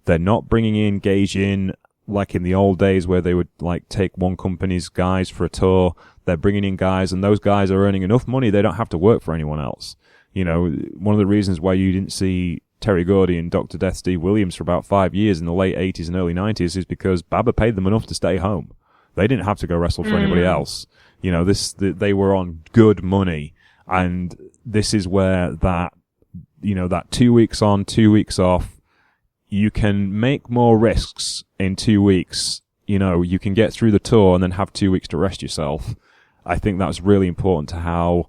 They're not bringing in Gaijin like in the old days where they would like take one company's guys for a tour. They're bringing in guys, and those guys are earning enough money they don't have to work for anyone else. One of the reasons why you didn't see Terry Gordy and Dr. Death Steve Williams for about 5 years in the late 80s and early 90s is because Baba paid them enough to stay home. They didn't have to go wrestle for anybody else. They were on good money, and this is where that 2 weeks on, 2 weeks off, you can make more risks in 2 weeks. You can get through the tour and then have 2 weeks to rest yourself. I think that's really important to how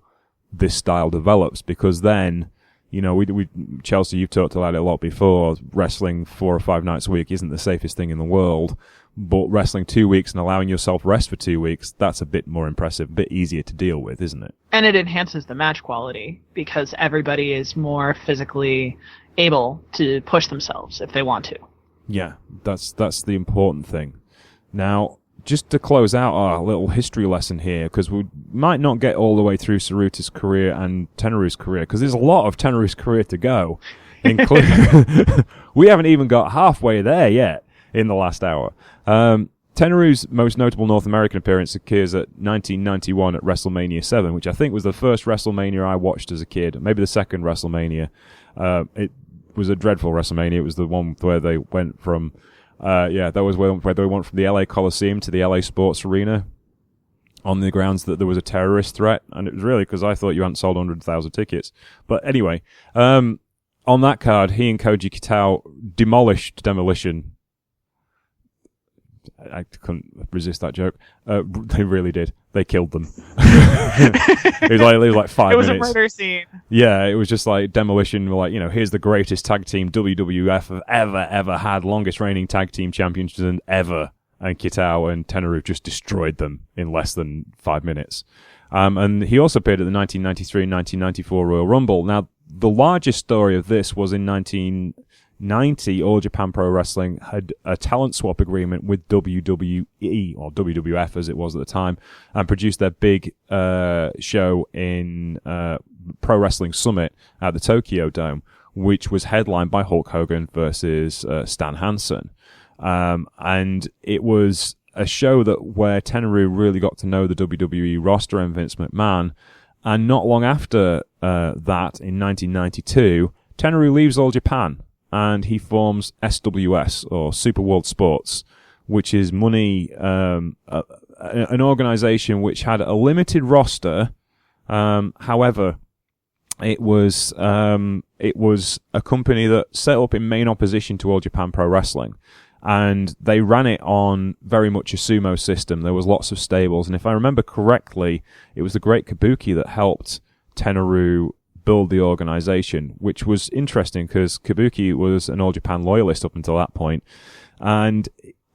this style develops, because then, we Chelsea, you've talked about it a lot before. Wrestling 4 or 5 nights a week isn't the safest thing in the world, but wrestling 2 weeks and allowing yourself rest for 2 weeks, that's a bit more impressive, a bit easier to deal with, isn't it? And it enhances the match quality because everybody is more physically able to push themselves if they want to. Yeah, that's the important thing. Now, just to close out our little history lesson here, because we might not get all the way through Tsuruta's career and Tenryu's career, because there's a lot of Tenryu's career to go. We haven't even got halfway there yet in the last hour. Tenryu's most notable North American appearance occurs at 1991 at WrestleMania 7, which I think was the first WrestleMania I watched as a kid, maybe the second WrestleMania. It was a dreadful WrestleMania. It was the one where they went from that was where they went from the LA Coliseum to the LA Sports Arena on the grounds that there was a terrorist threat. And it was really because I thought you hadn't sold 100,000 tickets. But anyway, on that card, he and Koji Kitao demolished Demolition. I couldn't resist that joke. They really did. They killed them. It was like 5 minutes. It was a murder scene. Yeah, it was just like Demolition. Like, here's the greatest tag team WWF have ever had, longest reigning tag team champions ever. And Kitao and Tenryu just destroyed them in less than 5 minutes. And he also appeared at the 1993 and 1994 Royal Rumble. Now, the largest story of this was in 1990, All Japan Pro Wrestling had a talent swap agreement with WWE, or WWF as it was at the time, and produced their big show in Pro Wrestling Summit at the Tokyo Dome, which was headlined by Hulk Hogan versus Stan Hansen. And it was a show where Tenryu really got to know the WWE roster and Vince McMahon. And not long after that, in 1992, Tenryu leaves All Japan, and he forms SWS, or Super World Sports, which is an organization which had a limited roster. However, it was a company that set up in main opposition to All Japan Pro Wrestling, and they ran it on very much a sumo system. There was lots of stables, and if I remember correctly, it was the Great Kabuki that helped Tenryu build the organization, which was interesting because Kabuki was an All Japan loyalist up until that point. And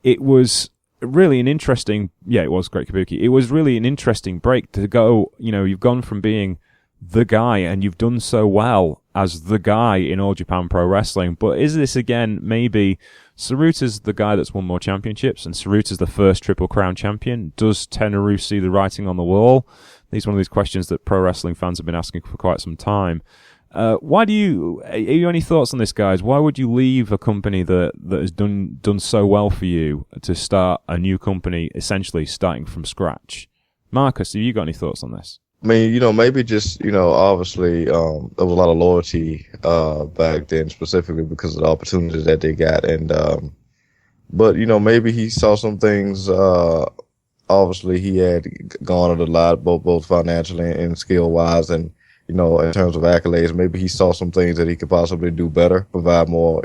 it was really an interesting, it was Great Kabuki. It was really an interesting break to go, you've gone from being the guy and you've done so well as the guy in All Japan Pro Wrestling. But is this again, maybe Tsuruta's the guy that's won more championships and Tsuruta's the first Triple Crown champion? Does Tenryu see the writing on the wall? These are one of these questions that pro wrestling fans have been asking for quite some time. Are you any thoughts on this, guys? Why would you leave a company that has done so well for you to start a new company, essentially starting from scratch? Marcus, have you got any thoughts on this? I mean, maybe just, obviously, there was a lot of loyalty, back then, specifically because of the opportunities that they got. And, but, maybe he saw some things, obviously he had garnered a lot, both financially and skill wise. And, in terms of accolades, maybe he saw some things that he could possibly do better, provide more,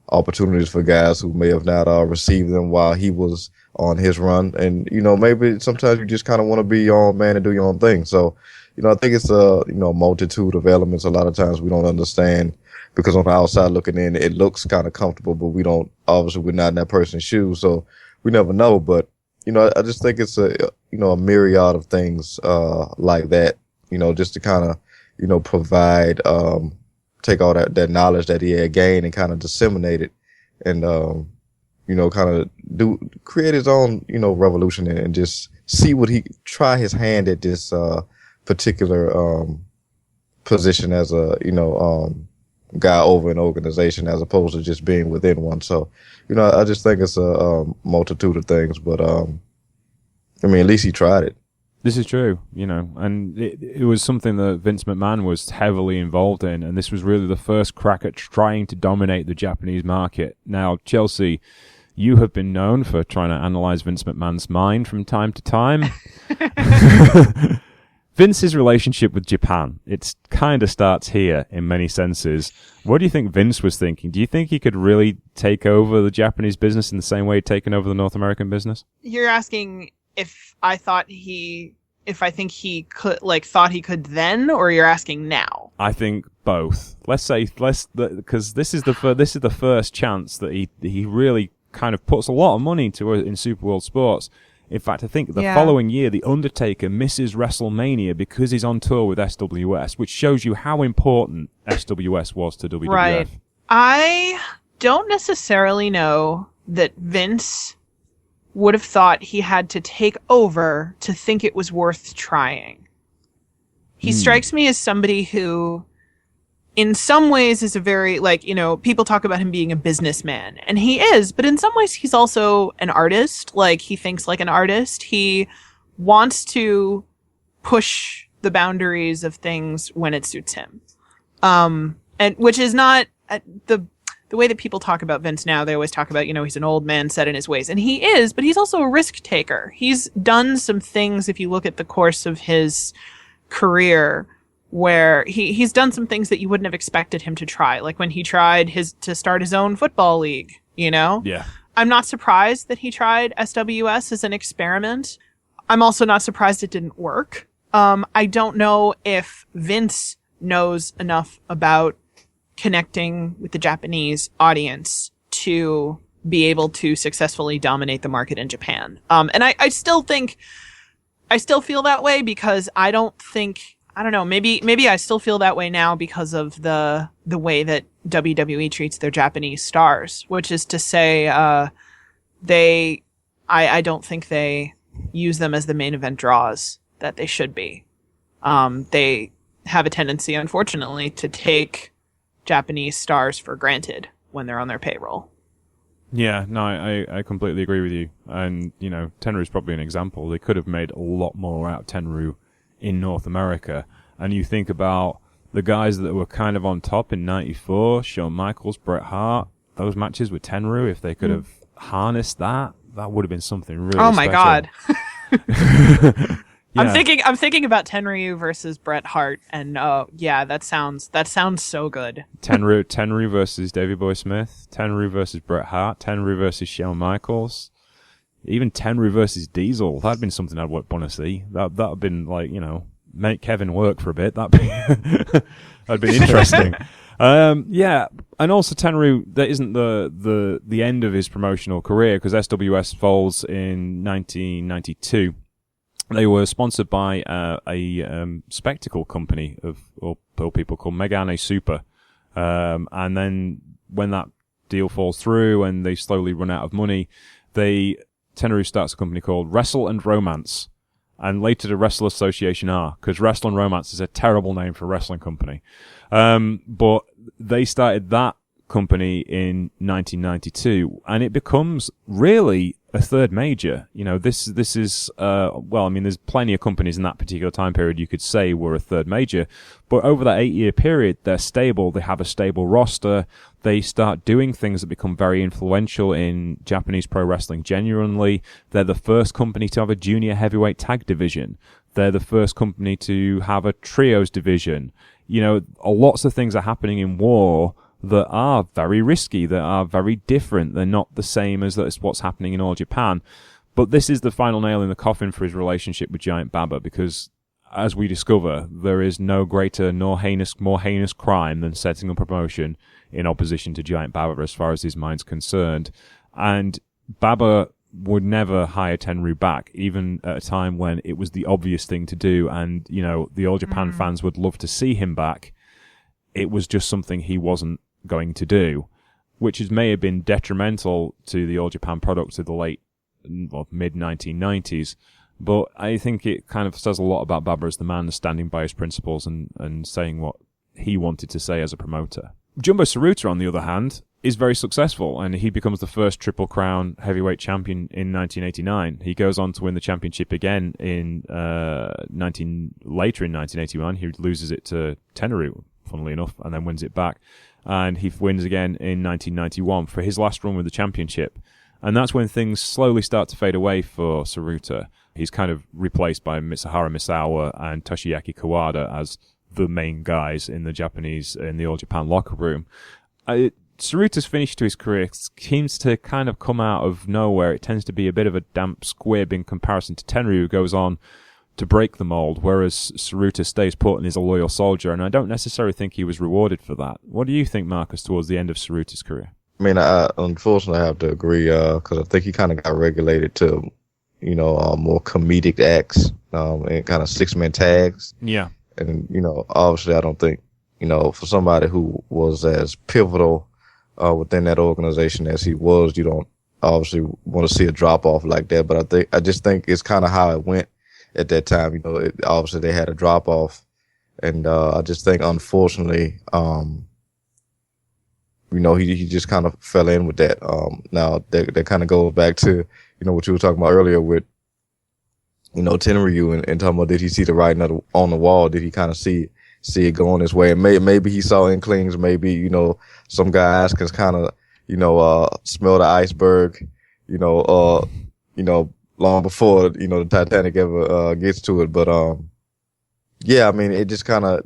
opportunities for guys who may have not received them while he was on his run. And, maybe sometimes you just kind of want to be your own man and do your own thing. So, I think it's a, multitude of elements. A lot of times we don't understand because on the outside looking in, it looks kind of comfortable, but obviously we're not in that person's shoes. So we never know. But, I just think it's a myriad of things, like that, just to kind of, provide, take all that knowledge that he had gained and kind of disseminate it and, kind of create his own, revolution and just see try his hand at this, particular, position as a, guy over an organization as opposed to just being within one. So, I just think it's a, multitude of things, but, at least he tried it. This is true, and it was something that Vince McMahon was heavily involved in, and this was really the first crack at trying to dominate the Japanese market. Now, Chelsea, you have been known for trying to analyze Vince McMahon's mind from time to time. Vince's relationship with Japan, it kind of starts here in many senses. What do you think Vince was thinking? Do you think he could really take over the Japanese business in the same way he'd taken over the North American business? You're asking if I think he could, thought he could then, or you're asking now? I think both. Because this is the first chance that he really kind of puts a lot of money into in Superworld Sports. In fact, I think the following year, The Undertaker misses WrestleMania because he's on tour with SWS, which shows you how important SWS was to WWF. Right. I don't necessarily know that Vince would have thought he had to take over to think it was worth trying. He strikes me as somebody who, in some ways, is a very, people talk about him being a businessman, and he is, but in some ways he's also an artist. He thinks like an artist. He wants to push the boundaries of things when it suits him. And which is not the way that people talk about Vince now. They always talk about, he's an old man set in his ways. And he is, but he's also a risk taker. He's done some things, if you look at the course of his career, where he's done some things that you wouldn't have expected him to try. Like when he tried to start his own football league, Yeah. I'm not surprised that he tried SWS as an experiment. I'm also not surprised it didn't work. I don't know if Vince knows enough about connecting with the Japanese audience to be able to successfully dominate the market in Japan. And I still feel that way because I don't know, maybe I still feel that way now because of the way that WWE treats their Japanese stars, which is to say, I don't think they use them as the main event draws that they should be. They have a tendency, unfortunately, to take Japanese stars for granted when they're on their payroll. Yeah, no, I completely agree with you. And, Tenryu is probably an example. They could have made a lot more out of Tenryu in North America. And you think about the guys that were kind of on top in 94, Shawn Michaels, Bret Hart, those matches with Tenryu, if they could have harnessed that would have been something really special. Oh my God. Yeah. I'm thinking about Tenryu versus Bret Hart, and that sounds so good. Tenryu versus Davey Boy Smith, Tenryu versus Bret Hart, Tenryu versus Shawn Michaels, even Tenryu versus Diesel. That'd been something I'd want to see. That'd been make Kevin work for a bit. That'd been interesting. And also Tenryu, that isn't the end of his promotional career because SWS falls in 1992. They were sponsored by a spectacle company of people called Megane Super. And then when that deal falls through and they slowly run out of money, Tenryu starts a company called Wrestle and Romance. And later the Wrestle Association R, because Wrestle and Romance is a terrible name for a wrestling company. But they started that company in 1992, and it becomes really a third major. You know, this is, well, I mean, there's plenty of companies in that particular time period you could say were a third major, but over that 8-year period, they're stable, they have a stable roster, they start doing things that become very influential in Japanese pro wrestling genuinely. They're the first company to have a junior heavyweight tag division. They're the first company to have a trios division. You know, lots of things are happening in War that are very risky, that are very different. They're not the same as what's happening in All Japan. But this is the final nail in the coffin for his relationship with Giant Baba, because as we discover, there is no greater nor more heinous crime than setting up a promotion in opposition to Giant Baba as far as his mind's concerned. And Baba would never hire Tenryu back, even at a time when it was the obvious thing to do, and, you know, the All Japan fans would love to see him back. It was just something he wasn't going to do, which may have been detrimental to the All Japan product of the mid-1990s, but I think it kind of says a lot about Baba as the man standing by his principles and saying what he wanted to say as a promoter. Jumbo Tsuruta, on the other hand, is very successful, and he becomes the first Triple Crown heavyweight champion in 1989. He goes on to win the championship again later in 1981. He loses it to Tenryu, funnily enough, and then wins it back. And he wins again in 1991 for his last run with the championship. And that's when things slowly start to fade away for Tsuruta. He's kind of replaced by Mitsuhara Misawa and Toshiaki Kawada as the main guys in the All Japan locker room. Tsuruta's finish to his career seems to kind of come out of nowhere. It tends to be a bit of a damp squib in comparison to Tenryu, who goes on to break the mold, whereas Tsuruta stays put and is a loyal soldier, and I don't necessarily think he was rewarded for that. What do you think, Marcus, towards the end of Tsuruta's career? I mean, I unfortunately have to agree, because I think he kind of got regulated to, you know, more comedic acts, and kind of 6-man tags. Yeah. And, you know, obviously I don't think, you know, for somebody who was as pivotal, within that organization as he was, you don't obviously want to see a drop off like that. But I just think it's kind of how it went at that time. You know, obviously they had a drop off, and I just think, unfortunately, you know, he just kind of fell in with that. Now that kind of goes back to, you know, what you were talking about earlier with, you know, Tenryu and talking about, did he see the writing on the wall? Did he kind of see it going his way? And maybe he saw inklings. Maybe, you know, some guys can kind of, you know, smell the iceberg, you know, long before, you know, the Titanic ever gets to it. But yeah, I mean, it just kind of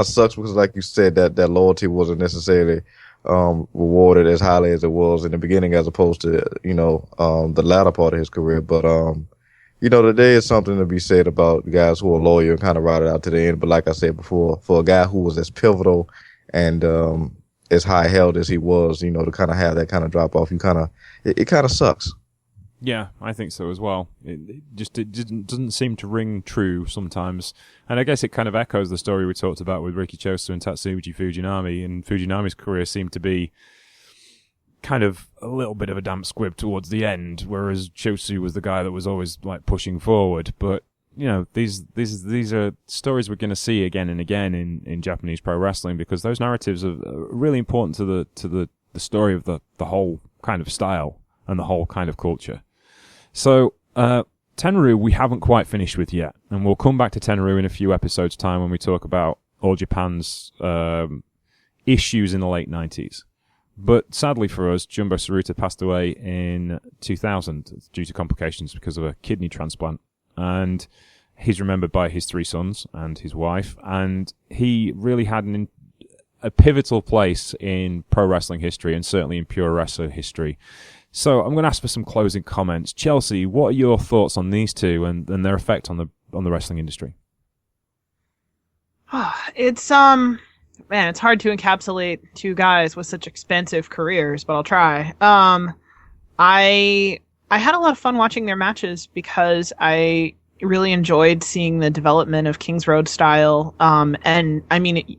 sucks because, like you said, that loyalty wasn't necessarily rewarded as highly as it was in the beginning, as opposed to, you know, the latter part of his career. But you know, there is something to be said about guys who are loyal and kind of ride it out to the end. But like I said before, for a guy who was as pivotal and as high held as he was, you know, to kind of have that kind of drop off, it kind of sucks. Yeah, I think so as well. It doesn't seem to ring true sometimes. And I guess it kind of echoes the story we talked about with Riki Chosu and Tatsuji Fujinami. And Fujinami's career seemed to be kind of a little bit of a damp squib towards the end, whereas Chosu was the guy that was always like pushing forward. But, you know, these are stories we're going to see again and again in Japanese pro wrestling, because those narratives are really important to the story of the whole kind of style and the whole kind of culture. So, Tenryu we haven't quite finished with yet, and we'll come back to Tenryu in a few episodes' time when we talk about All Japan's issues in the late 90s. But sadly for us, Jumbo Tsuruta passed away in 2000 due to complications because of a kidney transplant. And he's remembered by his 3 sons and his wife. And he really had a pivotal place in pro wrestling history, and certainly in pure wrestler history. So I'm going to ask for some closing comments. Chelsea, what are your thoughts on these two and their effect on the wrestling industry? It's man, it's hard to encapsulate 2 guys with such expansive careers, but I'll try. I had a lot of fun watching their matches because I really enjoyed seeing the development of Kings Road style. And I mean,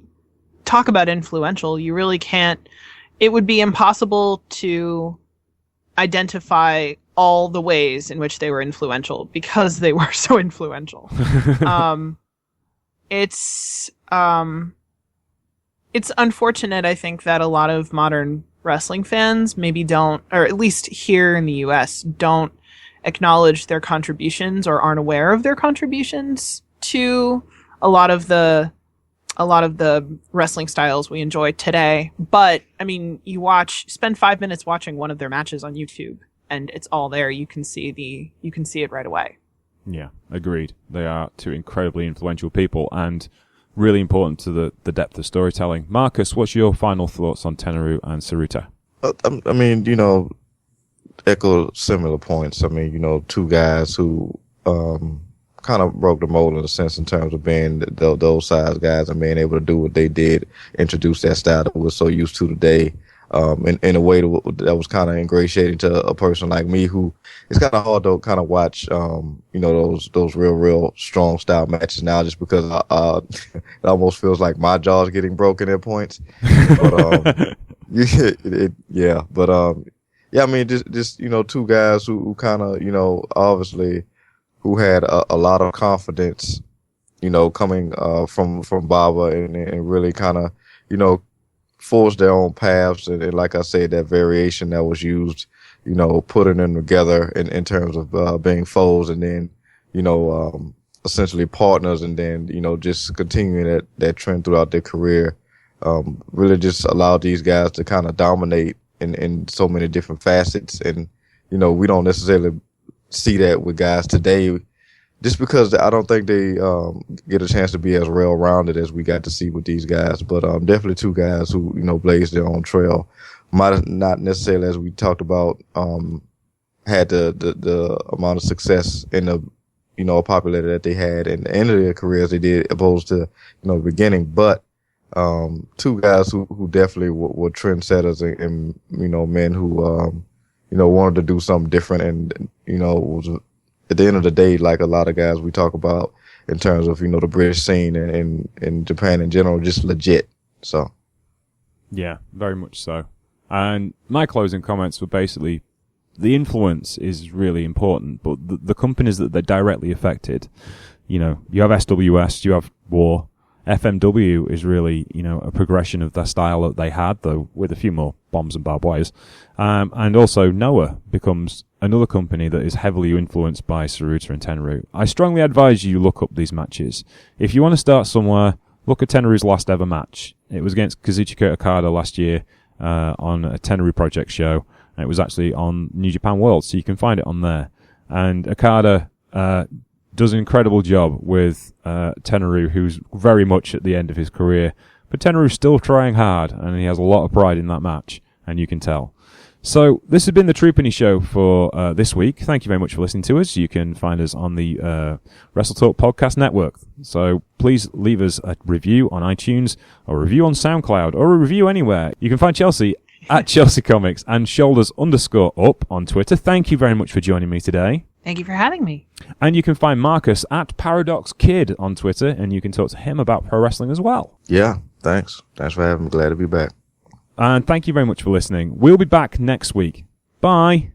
talk about influential. You really can't. It would be impossible to identify all the ways in which they were influential because they were so influential. It's unfortunate, I think, that a lot of modern wrestling fans maybe don't, or at least here in the US, don't acknowledge their contributions or aren't aware of their contributions to a lot of the wrestling styles we enjoy today. But I mean, spend 5 minutes watching one of their matches on YouTube, and it's all there. You can see it right away. Yeah, agreed. They are two incredibly influential people and really important to the depth of storytelling. Marcus, what's your final thoughts on Tenryu and Tsuruta? I mean, echo similar points. I mean, two guys who kind of broke the mold in a sense in terms of being those size guys and being able to do what they did, introduce that style that we're so used to today. In a way that was kind of ingratiating to a person like me who it's kind of hard to kind of watch, those real strong style matches now just because, it almost feels like my jaw's getting broken at points. But, I mean, just, two guys who kind of, obviously who had a lot of confidence, coming, from Baba and really kind of, forged their own paths, and like I said, that variation that was used, putting them together in terms of being foes, and then essentially partners, and then just continuing that trend throughout their career, really just allowed these guys to kind of dominate in so many different facets, and we don't necessarily see that with guys today. Just because I don't think they get a chance to be as well-rounded as we got to see with these guys. But definitely two guys who, blazed their own trail. Might have not necessarily, as we talked about, had the amount of success in the popularity that they had in the end of their careers they did, opposed to, the beginning. But two guys who definitely were trendsetters and men who, wanted to do something different and, was at the end of the day, like a lot of guys we talk about in terms of, the British scene and Japan in general, just legit. So. Yeah, very much so. And my closing comments were basically, the influence is really important, but the companies that they're directly affected, you have SWS, you have War, FMW is really, a progression of the style that they had, though with a few more bombs and barbed wires. And also Noah becomes another company that is heavily influenced by Tsuruta and Tenryu. I strongly advise you look up these matches. If you want to start somewhere, look at Tenryu's last ever match. It was against Kazuchika Okada last year, on a Tenryu Project show. And it was actually on New Japan World, so you can find it on there. And Okada, does an incredible job with Tenryu, who's very much at the end of his career. But Tenryu's still trying hard, and he has a lot of pride in that match, and you can tell. So this has been the Troopany Show for this week. Thank you very much for listening to us. You can find us on the Wrestle Talk Podcast Network. So please leave us a review on iTunes, or a review on SoundCloud, or a review anywhere. You can find Chelsea at Chelsea Comics and shoulders_up on Twitter. Thank you very much for joining me today. Thank you for having me. And you can find Marcus at Paradox Kid on Twitter, and you can talk to him about pro wrestling as well. Yeah, thanks. Thanks for having me. Glad to be back. And thank you very much for listening. We'll be back next week. Bye.